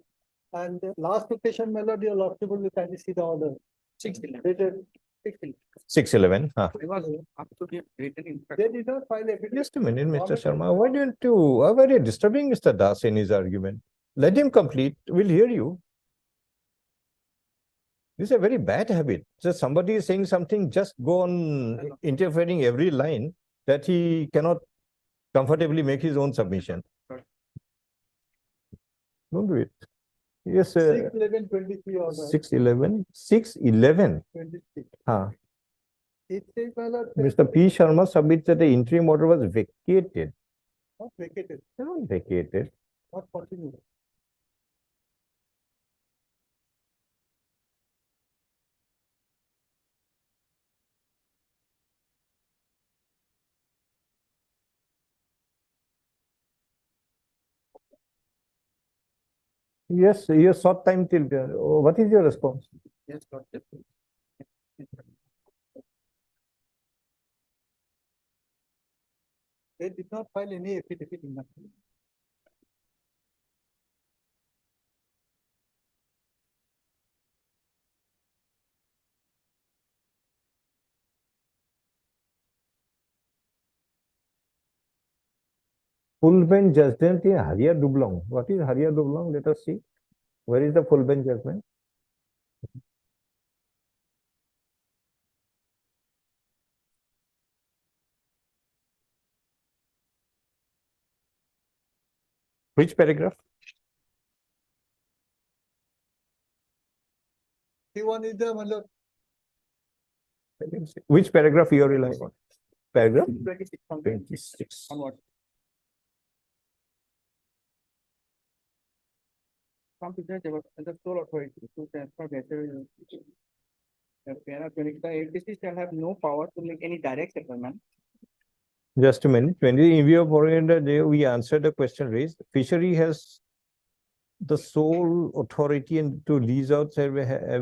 And the last occasion, Melody, your lordship will kindly see the order. 611. 611. They did not file a petition. Just a minute, Mr. Sharma. Why are you disturbing Mr. Das in his argument? Let him complete. We'll hear you. This is a very bad habit. Just somebody is saying something, just go on interfering every line that he cannot comfortably make his own submission. Don't do it. Yes, 611/23 order. 611. 611. 23. It says, my lord, Mr. P. Sharma submits that the interim order was vacated. Not vacated. Not vacated. Not continued. Yes, you short time till what is your response? Yes, lordship. They did not file any affidavit in that. Full bench judgment in Haria Dublong. What is Haria Dublong? Let us see. Where is the full bench judgment? Which paragraph? One is the, my lord, Which paragraph you are relying on? Paragraph 26. 26. Onward. Some people they were the sole authority to transfer better. The AFDC shall have no power to make any direct settlement. Just a minute. When in view of oriented, we answered the question raised. Fishery has the sole authority and to lease out have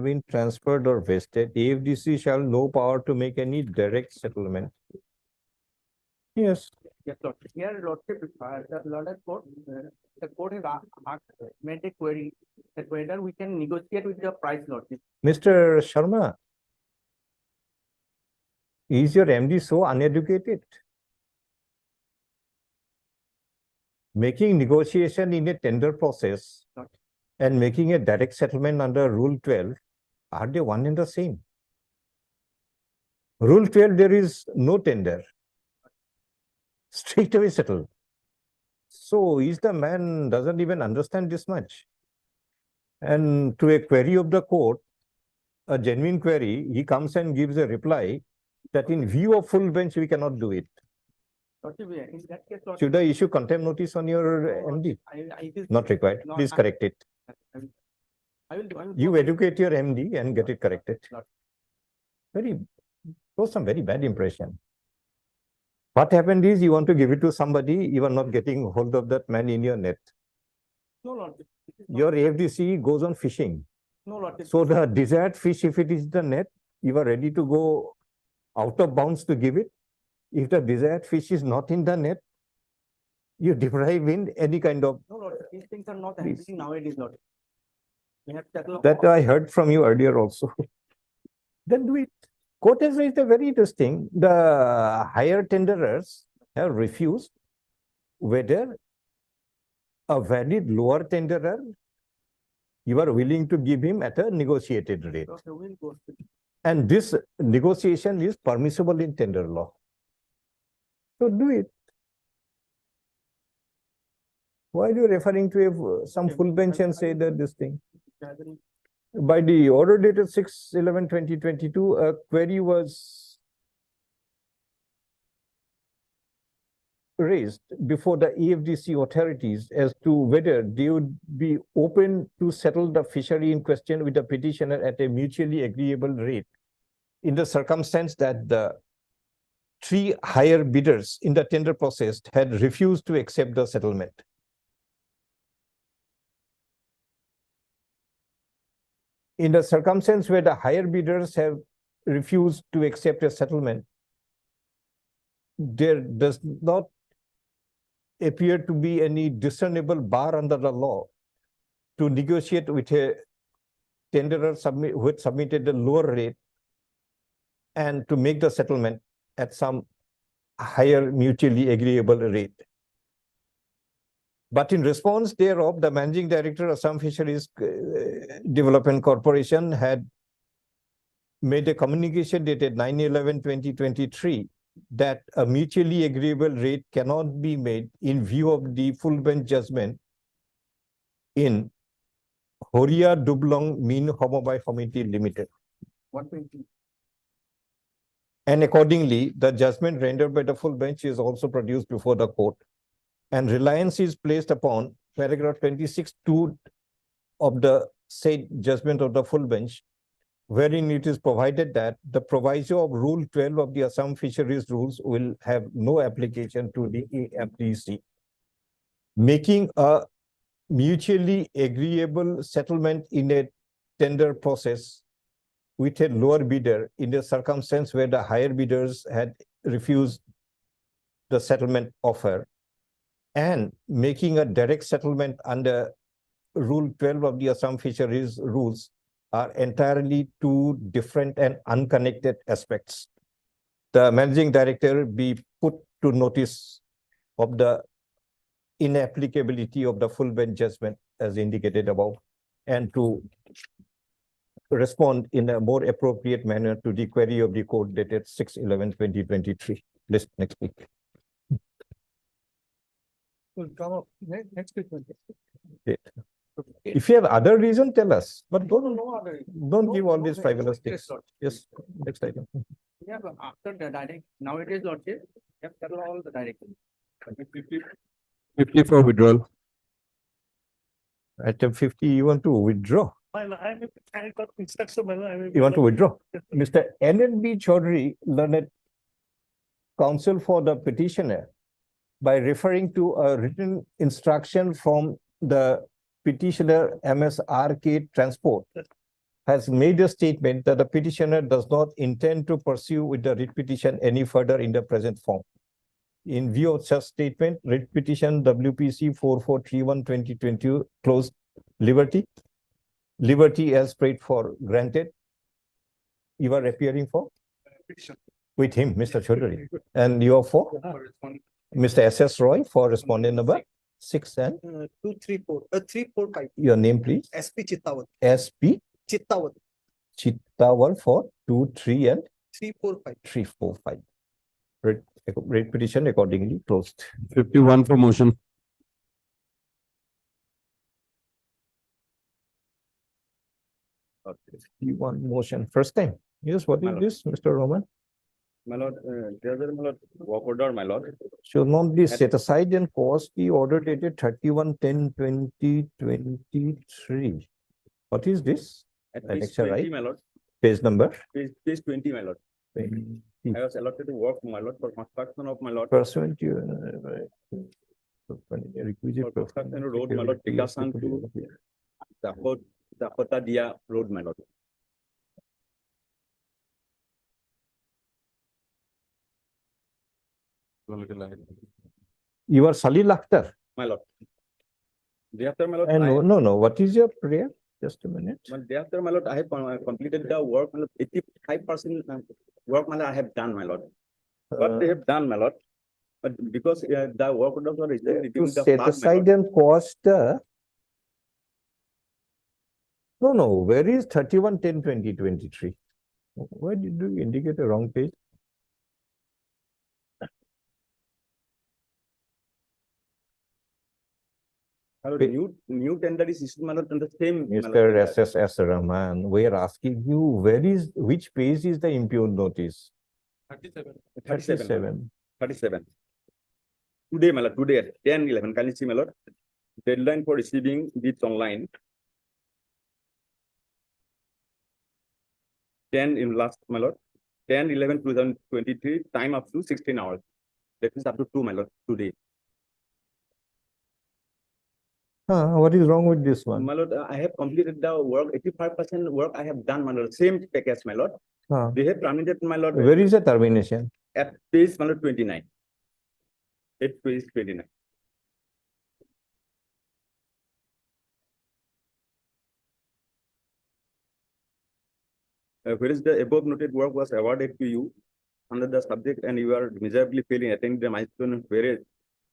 been transferred or vested. AFDC shall no power to make any direct settlement. Yes. Yes, Lord. Here, Lordship, the Lord court, the court has made a query that whether we can negotiate with the price, Lordship. Mr. Sharma, is your MD so uneducated? Making negotiation in a tender process and making a direct settlement under Rule 12, are they one and the same? Rule 12, there is no tender. Straight away settle. So is the man doesn't even understand this much. And to a query of the court, a genuine query, he comes and gives a reply that in view of full bench, we cannot do it. Lordship, in that case, Lordship, Should I issue contempt notice on your MD? it is Not required. No, Please correct it. I will. You educate your MD and get it corrected. Lord. Shows some very bad impression. What happened is you want to give it to somebody, you are not getting hold of that man in your net. No, Lordship. It is not- Your AFDC goes on fishing. No, Lordship. So the desired fish, if it is the net, you are ready to go out of bounds to give it. If the desired fish is not in the net, you deprive in any kind of. No, Lordship. These things are not Please. happening nowadays, Lordship. We have to settle. That I heard from you earlier also. Then do it. Court has raised a very interesting, the higher tenderers have refused whether a valid lower tenderer, you are willing to give him at a negotiated rate. Okay, we'll go. And this negotiation is permissible in tender law. So do it. Why are you referring to some full bench and say that this thing? Gathering. By the order dated 6/11/2022, a query was raised before the AFDC authorities as to whether they would be open to settle the fishery in question with the petitioner at a mutually agreeable rate in the circumstance that the three higher bidders in the tender process had refused to accept the settlement. In the circumstance where the higher bidders have refused to accept a settlement, there does not appear to be any discernible bar under the law to negotiate with a tenderer who had submitted a lower rate and to make the settlement at some higher mutually agreeable rate. But in response thereof, the managing director of Assam Fisheries Development Corporation had made a communication dated 9/11/2023 that a mutually agreeable rate cannot be made in view of the full bench judgment in Horia Dublong Min Homobai Committee Limited. 120. And accordingly, the judgment rendered by the full bench is also produced before the court. And reliance is placed upon paragraph 26(2) of the said judgment of the full bench, wherein it is provided that the proviso of Rule 12 of the Assam Fisheries Rules will have no application to the AFDC, making a mutually agreeable settlement in a tender process with a lower bidder in a circumstance where the higher bidders had refused the settlement offer, and making a direct settlement under Rule 12 of the Assam Fisheries Rules are entirely two different and unconnected aspects. The managing director be put to notice of the inapplicability of the full bench judgment as indicated above, and to respond in a more appropriate manner to the query of the court dated 6/11/2023. Next speaker. will come up next week. Date. If you have other reason, tell us, but don't other. give all these no, frivolous Yes, things. Lord. Yes, next item. Yeah, but after the direct, now it is Lordship, you have to tell all the direct. 50 for withdrawal. Item 50, you want to withdraw? I got instruction, my lord. You want to withdraw? Mr. N.N.B. Chaudhary, learned counsel for the petitioner, by referring to a written instruction from the petitioner MSRK Transport, has made a statement that the petitioner does not intend to pursue with the writ petition any further in the present form. In view of such statement, writ petition WPC 4431/2020 closed Liberty. Liberty as prayed for granted. You are appearing for? With him, Mr. Chaudhary. And you are for? Mr. S.S. Roy for respondent number 6 and 234, 345, your name, please. SP Chittawat, S.P. Chittawat, Chittawal for 2, 3 and 345. 345. Writ petition accordingly closed. 51 for motion. You want motion first time? Yes, what is this, Mr. Roman? My lord, there's a work order, my lord. Shall not be set aside and cause the order dated 31/10/2023. What is this? At Right, page extra 20, right? my lord, Page number? page 20, my lord. 20. I was allotted to work, my lord, for construction of my lord. Pursuant to requisite. For construction of road, my lord, Petition to the Dia Road, my lord. You are Salil Akhtar. My lord. Day after, my lord, And no, what is your prayer? Just a minute. day after, my lord, I have completed the work, my lord, 85% work, my lord, I have done, my lord. What they have done, my lord, but because the work orders were issued To within the set past, my aside lord. and cost no, where is 31/10/2023? Why did you indicate a wrong page? My lord, new tender is issued, my lord, on the same. my lord, Mr. tender. S.S. Rahman, we are asking you, which page is the impugned notice? 37. 37. 37. Today, my lord, today at 10:11, can you see, my lord? Deadline for receiving bids online. 10 in last, my lord. 10/11/2023, time up to 16 hours. That is up to 2, my lord, today. What is wrong with this one? My lord, I have completed the work, 85% work I have done, my lord, same package, my lord. They have terminated, my lord. Where is the termination? At page, my lord, 29. At page 29. Whereas the above noted work was awarded to you under the subject and you are miserably failing attending the milestone, whereas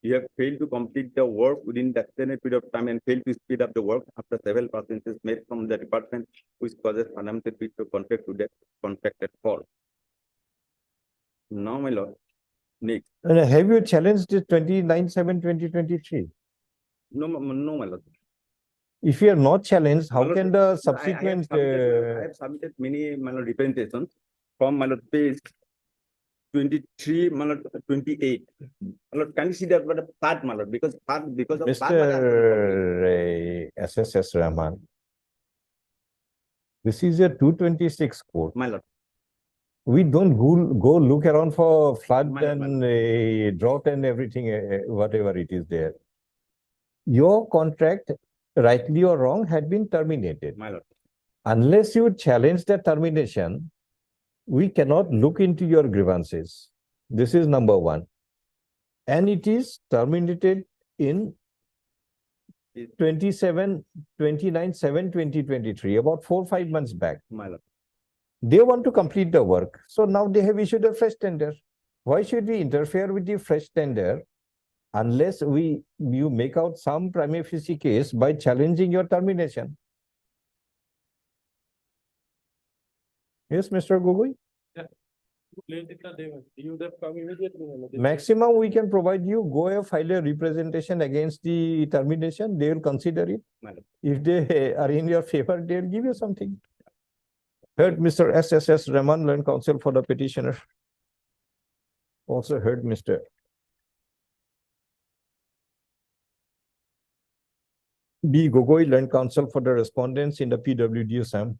you have failed to complete the work within the extended period of time and failed to speed up the work after several promises made from the department, which causes fundamental breach of contract to the contracted for. Now, my lord, next. Have you challenged this 29/7/2023? No, my lord. If you are not challenged, how My lord, can the I have subsequent submitted many, my lord, representations from, my lord, page 23, my lord, 28. My lord, can you see that what a part, my lord, because of part, my lord, Mr. S.S. Rahman, this is a 226 court. my lord. We don't go look around for flood My lord, and drought and everything, whatever it is there. Your contract, rightly or wrong, had been terminated. My lord. Unless you challenge the termination, we cannot look into your grievances. This is number one. And it is terminated in 29/7/2023, about 4 or 5 months back. My lord. They want to complete the work. So now they have issued a fresh tender. Why should we interfere with the fresh tender unless you make out some prima facie case by challenging your termination? Yes, Mr. Gogoi? You would have come immediately. Maximum we can provide you, go and file a representation against the termination, they will consider it. If they are in your favor, they'll give you something. Heard Mr. SSS Rahman, Learned Counsel for the petitioner. Also heard Mr. B. Gogoi, Learned Counsel for the respondents in the PWD-SAM.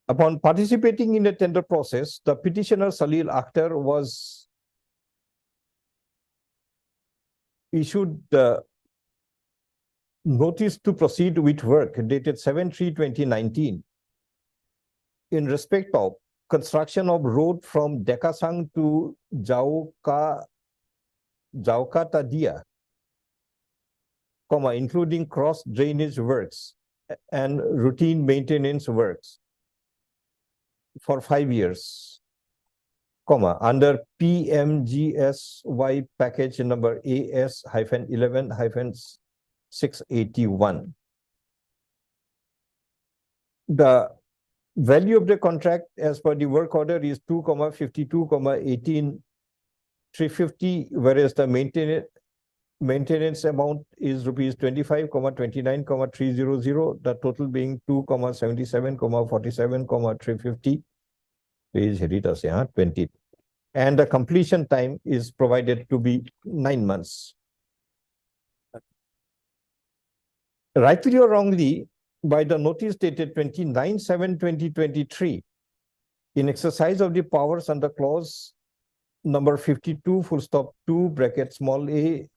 Upon participating in the tender process, the petitioner Salil Akhtar was issued the notice to proceed with work dated 7/3/2019 in respect of construction of road from Dekasang to Jaukatadia, including cross drainage works and routine maintenance works for 5 years, under PMGSY package number AS-11-681. The value of the contract as per the work order is 2,52,18,350, whereas the maintenance amount is rupees 25,29,300, the total being 2,77,47,350. Page 20. And the completion time is provided to be 9 months. Rightly or wrongly, by the notice dated 29/7/2023, in exercise of the powers under clause number 52 (2) bracket small a,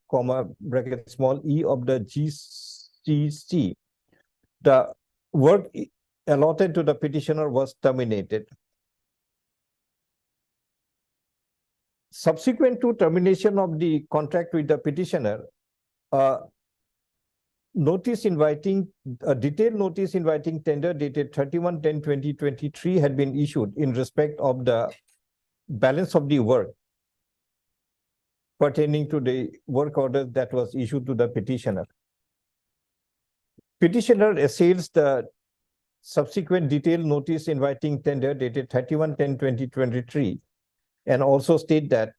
bracket small e of the GCC, the work allotted to the petitioner was terminated. Subsequent to termination of the contract with the petitioner, a detailed notice inviting tender dated 31/10/2023 had been issued in respect of the balance of the work pertaining to the work order that was issued to the petitioner. Petitioner assails the subsequent detailed notice inviting tender dated 31/10/2023 and also state that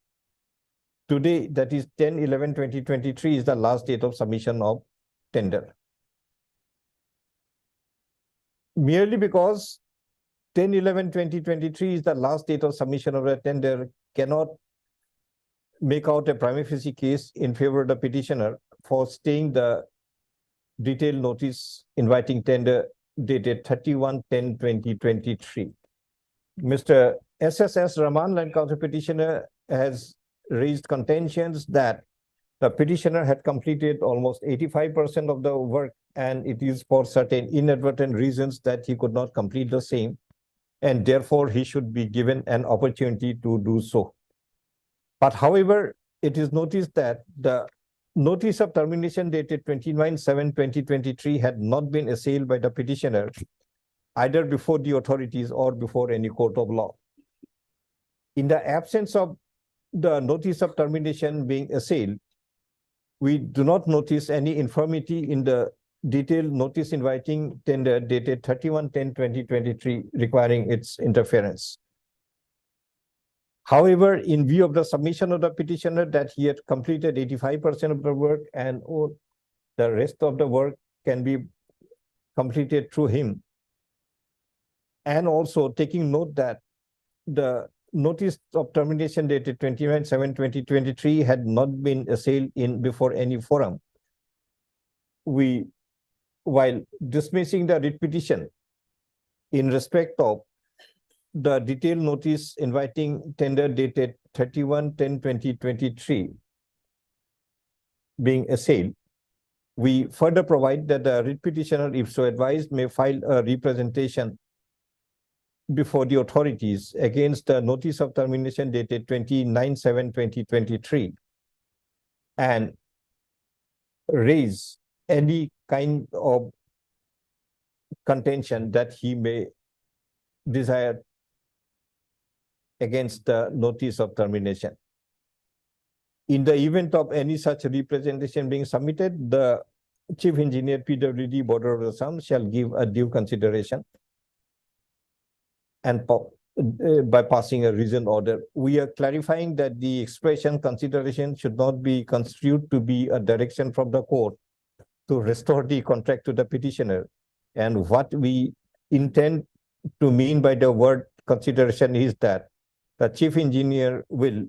today, that is 10/11/2023, is the last date of submission of tender. Merely because 10/11/2023 is the last date of submission of the tender cannot make out a prima facie case in favor of the petitioner for staying the detailed notice inviting tender dated 31/10/2023. Mr. SSS Rahman, Land Council petitioner, has raised contentions that the petitioner had completed almost 85% of the work, and it is for certain inadvertent reasons that he could not complete the same, and therefore he should be given an opportunity to do so. But however, it is noticed that the notice of termination dated 29/7/2023 had not been assailed by the petitioner either before the authorities or before any court of law. In the absence of the notice of termination being assailed, we do not notice any infirmity in the detailed notice inviting tender dated 31/10/2023 requiring its interference. However, in view of the submission of the petitioner that he had completed 85% of the work and the rest of the work can be completed through him, and also taking note that the notice of termination dated 29/7/2023 had not been assailed before any forum, we, while dismissing the writ petition in respect of the detailed notice inviting tender dated 31/10/2023 being assailed, we further provide that the writ petitioner, if so advised, may file a representation before the authorities against the notice of termination dated 29/7/2023 and raise any kind of contention that he may desire against the notice of termination. In the event of any such representation being submitted, the Chief Engineer PWD Border of Assam shall give a due consideration. and by passing a reasoned order. We are clarifying that the expression consideration should not be construed to be a direction from the court to restore the contract to the petitioner. And what we intend to mean by the word consideration is that the chief engineer will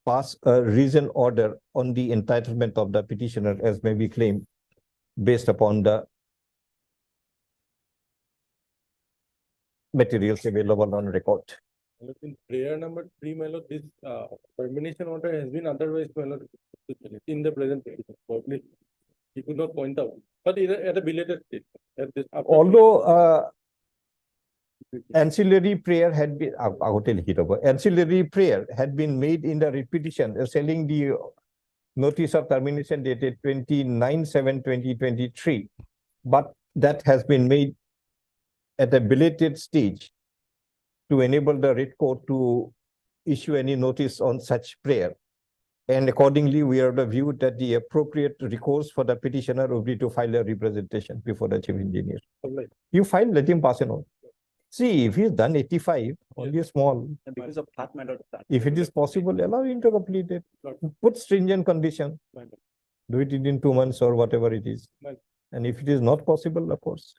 pass a reasoned order on the entitlement of the petitioner as may be claimed based upon the materials available on record. In prayer number 3, my lord, this termination order has been otherwise, my lord, in the present petition. Probably he could not point out, but at a belated stage. At this, Although ancillary prayer had been, I will tell it over. Ancillary prayer had been made in the repetition, selling the notice of termination dated 29/7/2023, but that has been made at a belated stage to enable the writ court to issue any notice on such prayer. And accordingly, we are of the view that the appropriate recourse for the petitioner would be to file a representation before the chief engineer. You file, let him pass it on. See, if he's done 85, only a small. Because of that matter. If it is possible, allow him to complete it. Put stringent condition. Do it in 2 months or whatever it is. And if it is not possible, of course.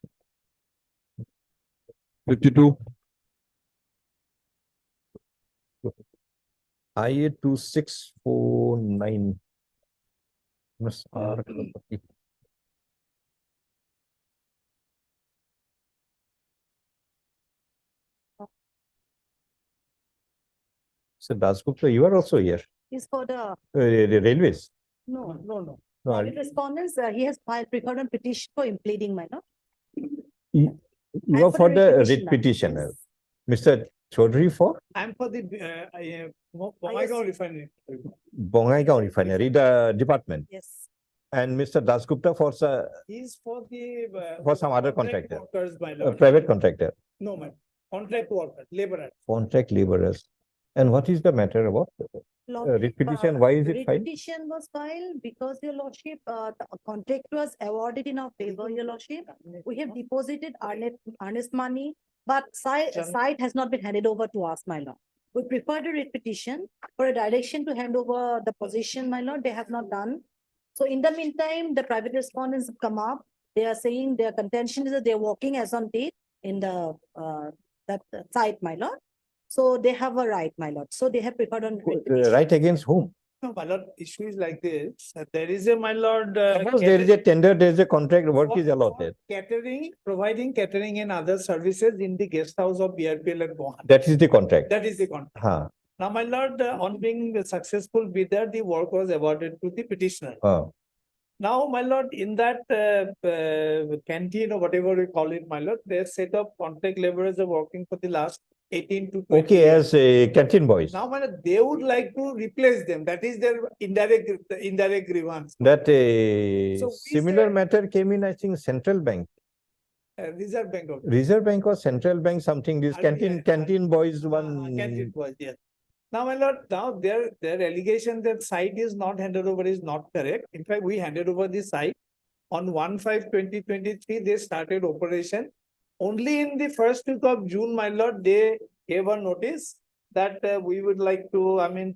52, IA 2649. Miss R. So Dasgupta, you are also here. Is for the, The railways. no. No, Private respondents, he has filed preferred on petition for impleading, my lord. you I'm are for the writ petitioner, petitioner. yes. Mr. Chaudhary for I'm for the Bongaigaon refinery. Bongaigaon Refinery, the department. Yes. And Mr. Dasgupta for He's for the. For some other contract contractor. Workers, my a lord. private contractor, No, my contract workers, laborer. contract laborers. And what is the matter about Lordship, writ petition? Why is it writ filed? petition was filed because your lordship, the contract was awarded in our favor, your lordship. We have deposited earnest money, but site has not been handed over to us, my lord. We preferred a writ petition for a direction to hand over the position, my lord. They have not done. So in the meantime, the private respondents have come up. They are saying their contention is that they're working as on date in the that site, my lord. So they have a right, my lord. So they have preferred on. writ petition. Right against whom? No, my lord, issue is like this. There is a, my lord. Suppose there is a tender, there is a contract, work is for allotted. Catering, providing catering and other services in the guest house of BRPL at Gohan. That is the contract. That is the contract. Huh. Now, my lord, on being a successful bidder, the work was awarded to the petitioner. Now, my lord, in that canteen or whatever we call it, my lord, their set of contract laborers are working for the last 18 to 20 Okay, years. as a canteen boys. Now, my lord, they would like to replace them. That is their indirect grievance. That a So we similar said- matter came in, I think, Central Bank. Reserve Bank of. Reserve Bank or Central Bank, something, this RBI, canteen boys Canteen one. was, yes. Now, my lord, now their allegation that site is not handed over is not correct. In fact, we handed over the site on 1/5/2023. They started operation. Only in the first week of June, my lord, they gave a notice that we would like to,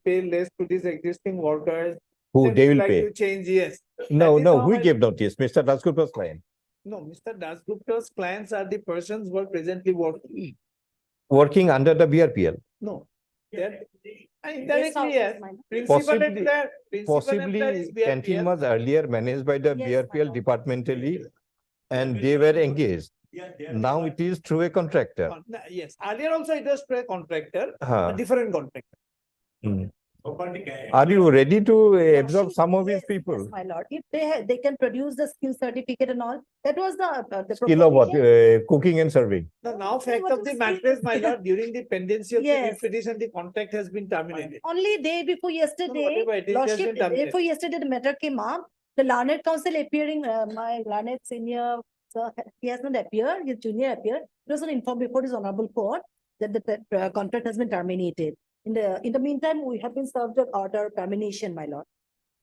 pay less to these existing workers. Who Then they we'd will like pay. to change, yes. No, That is no, how who I- gave notice? Mr. Dasgupta's client. No, Mr. Dasgupta's clients are the persons who are presently working. Working under the BRPL. No. They're- Guest Indirectly, houses, yes. my lord. Principal Possibly- employer- principal employer is Possibly canteen BRPL. was earlier managed by the Yes, my BRPL lord. departmentally and they were engaged. Now it is through a contractor. Yes, earlier also it was to a contractor, Huh. a different contractor. Hmm. Are you ready to absorb some of these Yes, people? yes, my lord, if they can produce the skill certificate and all, that was the. Skill of what? proposition. Cooking and serving. The now fact what of the is matter the- is, my lord, during the pendency of the Yes. petition, the contract has been terminated. Only day before yesterday, whatever it is, it has lordship, been day terminated. before yesterday, the matter came up. The learned counsel appearing, my learned senior, sir, he has not appeared, his junior appeared. He was not informed before his honorable court that the contract has been terminated. In the meantime, we have been served an order termination, my lord.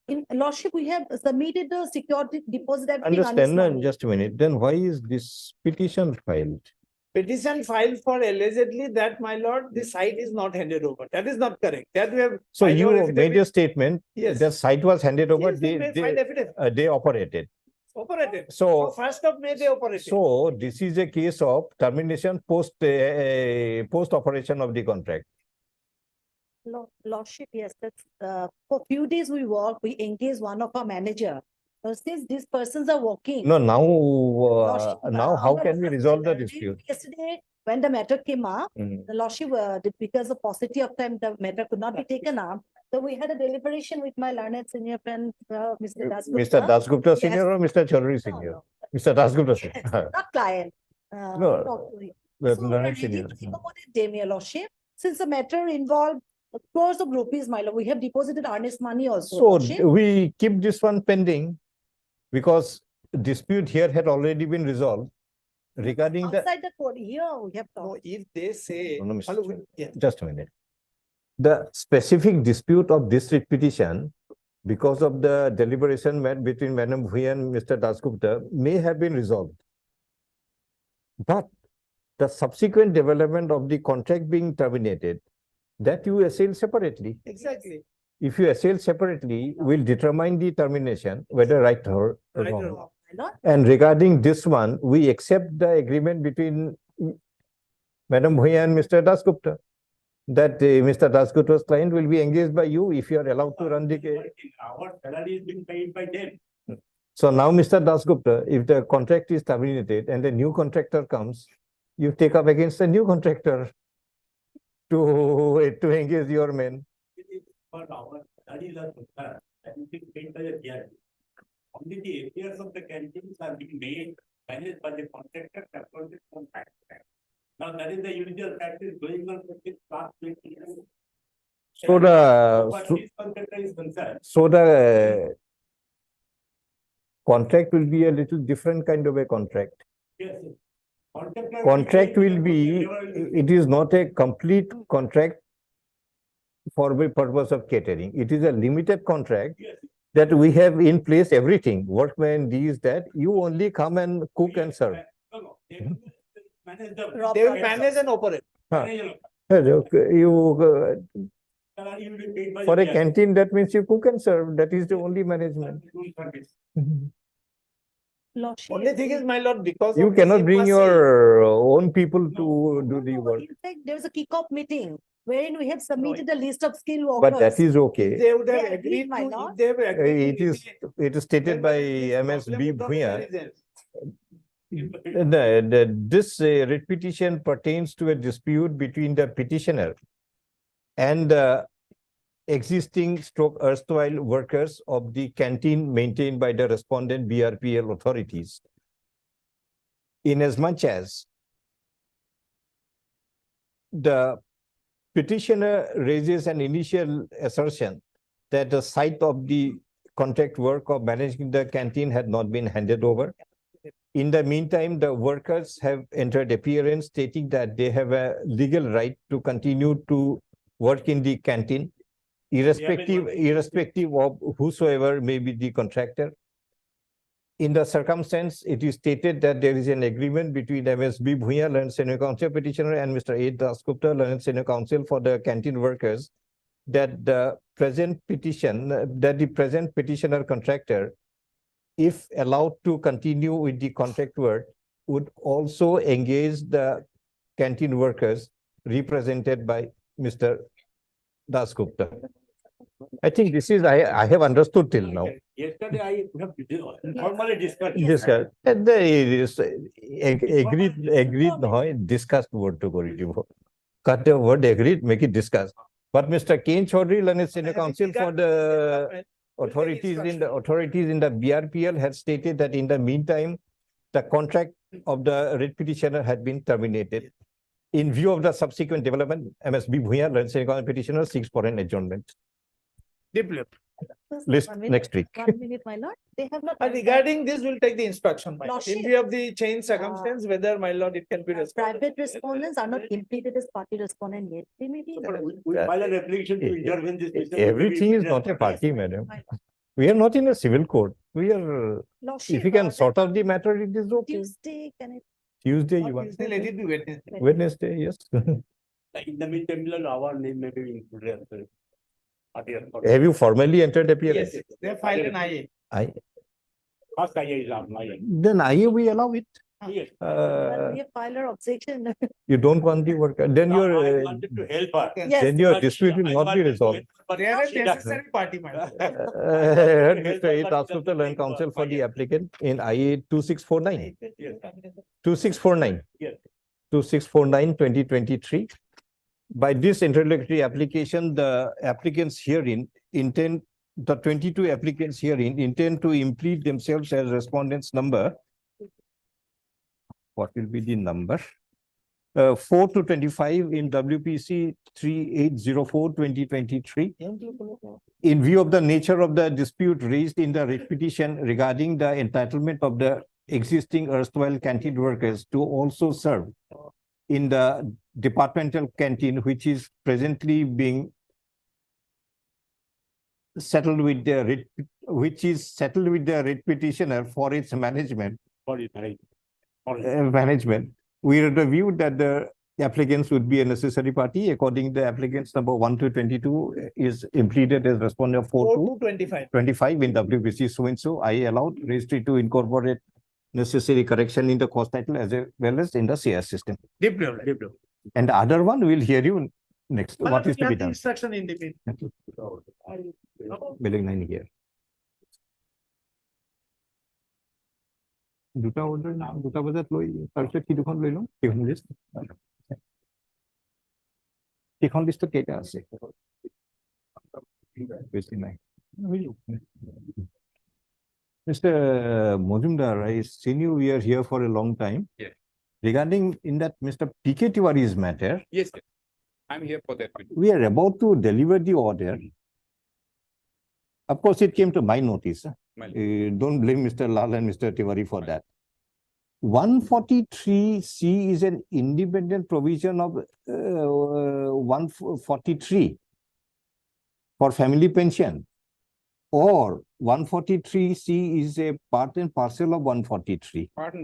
In lordship, we have submitted the security deposit. everything Understand, earnest money. just a minute. Then why is this petition filed? petition filed for allegedly that, my lord, the site is not handed over. That is not correct. That we have. So filed our you made affidavit. a statement, Yes. the site was handed over, Yes, we filed affidavit. they operated. Operated. So- First of May, they operated. So this is a case of termination post operation of the contract. Lordship, yes, that's, for few days we work, we engage one of our manager. Since these persons are working. No, now, Lordship, now how our can we resolve the dispute? Yesterday, when the matter came up, Mhm. the lordship, because of paucity of time, the matter could not be taken up. So we had a deliberation with my learned senior friend, Mr. Dasgupta. Mr. Dasgupta Yes. senior or Mr. Chaudhary No, senior? no. Mr. Dasgupta Yes, senior. not client. No, We talked to him. the So we are learned ready senior. to accommodate them, your lordship. Since the matter involved crores of rupees, my lord, we have deposited earnest money also. So lordship. we keep this one pending because dispute here had already been resolved regarding the, Outside the court, here we have No, talked. if they say. No, no, Mr. Hello, Chairman. yeah. just a minute. The specific dispute of this writ petition, because of the deliberation met between Madam Bhuyan and Mr. Dasgupta, may have been resolved. But the subsequent development of the contract being terminated, that you assail separately. Exactly. If you assail separately, will determine the termination, whether right or Right or wrong. wrong. My lord, And regarding this one, we accept the agreement between Madam Bhuyan and Mr. Dasgupta, that Mr. Dasgupta's client will be engaged by you if you are allowed to run the case. Our salary is being paid by them. So now, Mr. Dasgupta, if the contract is terminated and a new contractor comes, you take up against the new contractor to engage your men. But our studies are concerned, that is being paid by the DRD. Only the affairs of the canteens are being made, managed by the contractor, across the contract. Now, that is the usual practice going on for the past 20 years. So the, But so- this contractor is concerned. so the contract will be a little different kind of a contract. Yes. Contractor Contract will be, Whatever it is not a complete contract for the purpose of catering. It is a limited contract Yes. that we have in place everything, workmen, these, that, you only come and cook and serve. No, no, they will manage the. They will manage and operate. Manage You, salary will be paid by for the a DRD. canteen, that means you cook and serve, that is the only management. Service. lordship. Only thing is, my lord, because. You of this cannot bring embassy- your own people to do the No, work, in fact, there was a kick-off meeting wherein we have submitted a list of skilled workers. but that is If okay. they would have They agreed, agreed my to, lord. if they have agreed. It is, it is stated by MSB Bhuyan. This writ petition pertains to a dispute between the petitioner and the existing stroke erstwhile workers of the canteen maintained by the respondent BRPL authorities. Inasmuch as the petitioner raises an initial assertion that the site of the contract work of managing the canteen had not been handed over. In the meantime, the workers have entered appearance stating that they have a legal right to continue to work in the canteen, irrespective of whosoever may be the contractor. In the circumstance, it is stated that there is an agreement between MSB Bhuyan, Learned Senior Counsel petitioner, and Mr. A. Dasgupta, Learned Senior Counsel for the canteen workers, that the present petitioner contractor, if allowed to continue with the contract work, would also engage the canteen workers represented by Mr. Dasgupta. I think this is, I have understood till now. Yesterday, I have informally discussed. Discuss, agreed, নহয়, discussed word to করি দিব. Cut the word agreed, make it discuss. But Mr. Kane Chaudhary, Learned Senior Counsel for the authorities in the BRPL had stated that in the meantime, the contract of the writ petitioner had been terminated. In view of the subsequent development, MSB Bhuyan, Learned Senior Counsel petitioner, seeks for an adjournment. Just List 1 minute, next week. 1 minute, my lord. They have not. Regarding this, we'll take the instruction, my lord. In Lordship. view of the change circumstance, whether, my lord, it can be responded. Private respondents are not implicated as party respondent yet. They may be. We file an application to intervene this. Everything is not a party, madam. We are not in a civil court. We are, Lordship, if you can that sort out the matter, it is okay. Tuesday, can it? Tuesday, you Not want? Tuesday, let it be Wednesday. Wednesday, yes. In the meantime, our name may be included. Have you formally entered appearance? Yes, they filed an IA. First IA is our IA. Then we allow it. Yes. But we have filed our objection. You don't want the worker, then I your, wanted to help her. Yes. then your But dispute will I not be wanted to resolved. help her, but They are she a doesn't. necessary party, my lord. Mr. A. Tasgupta, Land Counsel for the applicant in IA 2649. Yes. 2649. Yes. 2649/2023. By this interlocutory application, the 22 applicants herein intend to implead themselves as respondents number. What will be the number? 4 to 25 in WPC 3804/2023. In view of the nature of the dispute raised in the writ petition regarding the entitlement of the existing erstwhile canteen workers to also serve in the departmental canteen, which is presently being settled with the writ, petitioner for its management. Management. We reviewed that the applicants would be a necessary party. According to the applicants number 1 to 22 is impleaded as respondent 4 to 25. 25 in WBC so I allowed registry to incorporate necessary correction in the cost title as well as in the CS system. Deep level, deep level. And the other one will hear you next. What is to be done? Instruction in the bill. Billing 9 here. দুটা order না দুটা বজাত লৈ তাৰপিছত কি দুখন লৈ লওঁ সেইখন লিষ্ট সেইখন লিষ্টত কেইটা আছে বেছি নাই Mr. Mojumdar, I seen you we are here for a long time. Yes. Regarding in that Mr. P.K. Tiwari's matter, Yes, sir. I'm here for that. we are about to deliver the order. Of course, it came to my notice. Don't blame Mr. Lal and Mr. Tiwari for that. 143C is an independent provision of 143 for family pension, or 143C is a part and parcel of 143. Pardon.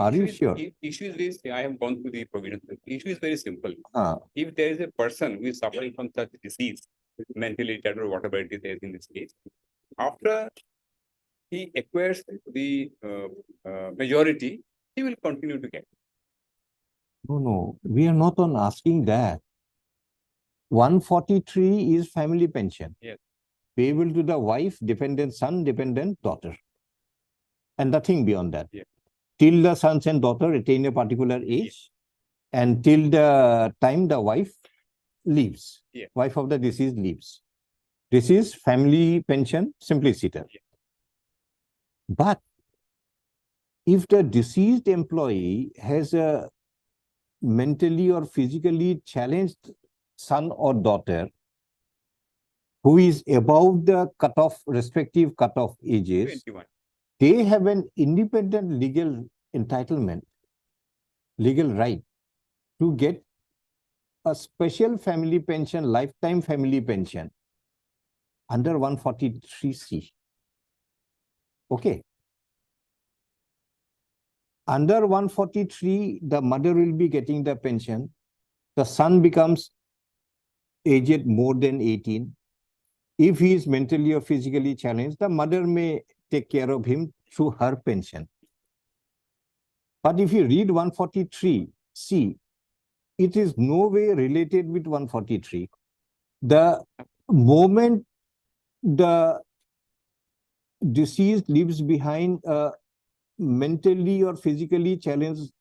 Are you sure? Issue is this, I have gone through the provisions. The issue is very simple. Ah. If there is a person who is suffering from such disease, mentally retarded or whatever it is in this case, after he acquires the majority, he will continue to get. No, we are not on asking that. 143 is family pension. Yes. Payable to the wife, dependent son, dependent daughter. And nothing beyond that. Yes. Till the sons and daughter attain a particular age, and till the time the wife leaves, Yes. wife of the deceased leaves. This is family pension simpliciter. Yes. But if the deceased employee has a mentally or physically challenged son or daughter who is above the respective cutoff ages, 21. they have an independent legal entitlement, legal right to get a special family pension, lifetime family pension under 143C. Okay. Under 143, the mother will be getting the pension. The son becomes aged more than 18. If he is mentally or physically challenged, the mother may take care of him through her pension. But if you read 143C, it is no way related with 143. The moment the deceased leaves behind a mentally or physically challenged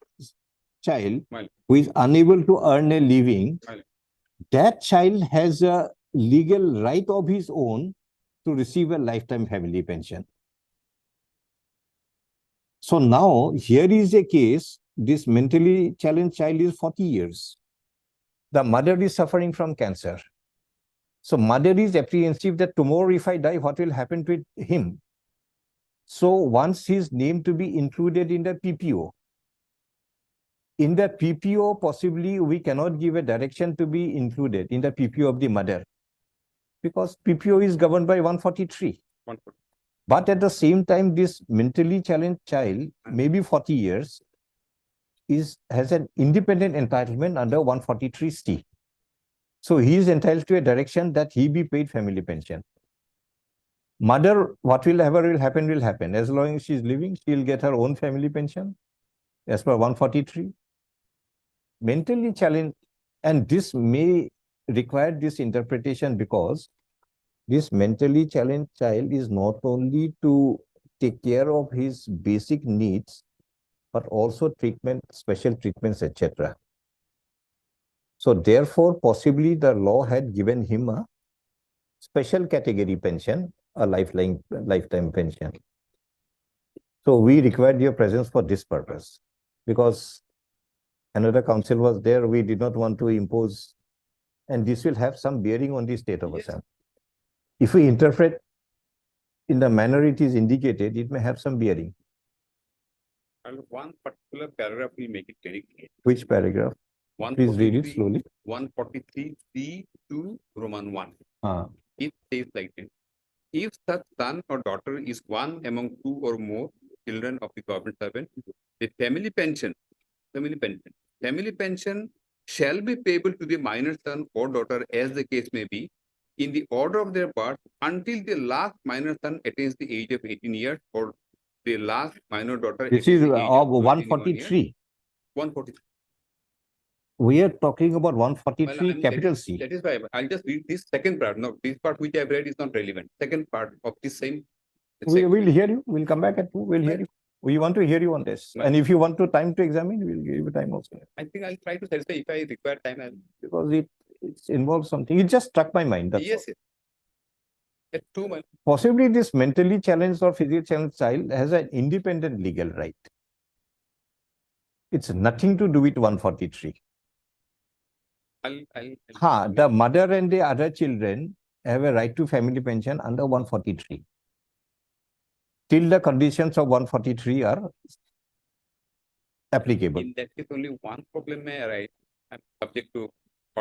child who is unable to earn a living, that child has a legal right of his own to receive a lifetime family pension. So now here is a case, this mentally challenged child is 40 years. The mother is suffering from cancer. So mother is apprehensive that tomorrow if I die, what will happen to him? So wants his name to be included in the PPO. In the PPO, possibly we cannot give a direction to be included in the PPO of the mother, because PPO is governed by 143. But at the same time, this mentally challenged child, maybe 40 years, has an independent entitlement under 143C. So he is entitled to a direction that he be paid family pension. Mother, whatever will happen. As long as she is living, she will get her own family pension as per 143. Mentally challenged, and this may require this interpretation because this mentally challenged child is not only to take care of his basic needs, but also treatment, special treatments, etc. So therefore, possibly the law had given him a special category pension, a lifetime pension. So we required your presence for this purpose, because another council was there. We did not want to impose, and this will have some bearing on the state of Assam. If we interpret in the manner it is indicated, it may have some bearing. And one particular paragraph will make it very clear. Which paragraph? Please read it slowly. 143C to Roman 1. Ah. It says like this. If such son or daughter is one among two or more children of the government servant, the family pension shall be payable to the minor son or daughter as the case may be, in the order of their birth until the last minor son attains the age of 18 years or the last minor daughter. This is of 143. 143. We are talking about 143 capital C. That is why I'll just read this second part. No, this part which I've read is not relevant. Second part of this same. We will hear you. We'll come back at 2. We'll hear you. We want to hear you on this. Right. And if you want to time to examine, we'll give you time also. I think I'll try to satisfy if I require time. Because it involves something. It just struck my mind. That's Yes, all. yes. It's too much. Possibly this mentally challenged or physically challenged child has an independent legal right. It's nothing to do with 143. The mother and the other children have a right to family pension under 143. Till the conditions of 143 are applicable. In that case, only one problem may arise. I'm subject to.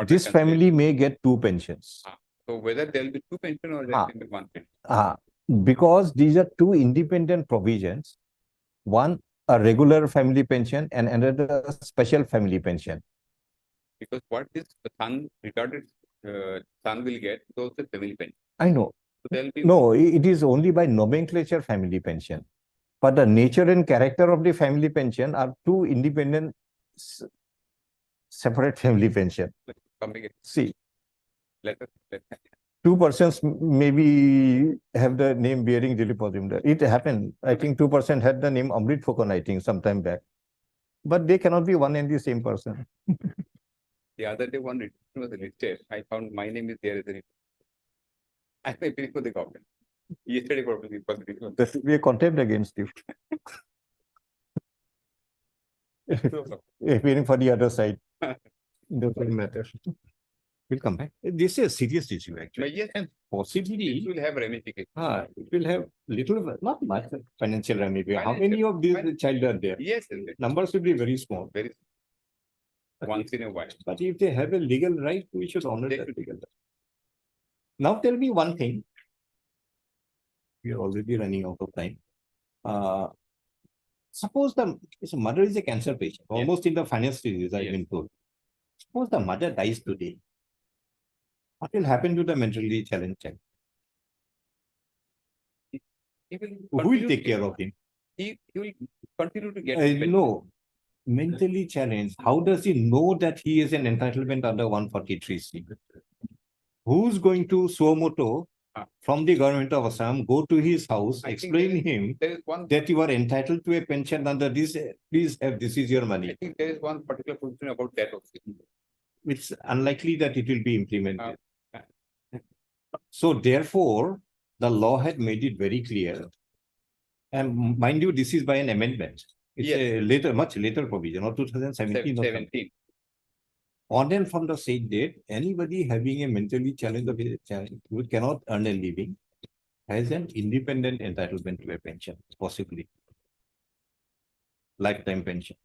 This family may get 2 pensions. So whether there will be 2 pensions or there will be 1 pension. Because these are 2 independent provisions. One, a regular family pension, and another special family pension. Because what this son, retarded son will get is also family pension. I know. So there will be No, it is only by nomenclature family pension. But the nature and character of the family pension are 2 independent, separate family pension. See, let us. 2 persons maybe have the name bearing Dilip. It happened. I think 2% had the name Amrit Fukonn, I think, sometime back. But they cannot be one and the same person. The other day, one return was listed. I found my name is there as a return. I may pay for the government. Yesterday, probably, There should be a contempt against you. Appearing for the other side. Doesn't matter. We'll come back. This is a serious issue, actually. Yes, and possibly it will have ramifications. it will have little, not much financial ramification. How many of these child are there? Yes, Numbers will be very small. very once in a while. But if they have a legal right, we should honor that legal right. Now tell me one thing. We are already running out of time. Suppose the mother is a cancer patient, almost in the final stages, I've been told. Suppose the mother dies today. What will happen to the mentally challenged child? Who will take care of him? He will continue to get. No, mentally challenged. How does he know that he is an entitlement under 143C? Who's going to suo moto from the government of Assam, go to his house, explain him that you are entitled to a pension under this, please have, this is your money. I think there is one particular position about that also. It's unlikely that it will be implemented. So therefore, the law had made it very clear. And mind you, this is by an amendment. It's a much later provision, or 2017. 17. On and from the same date, anybody having a mentally challenged who cannot earn a living has an independent entitlement to a pension, possibly lifetime pension.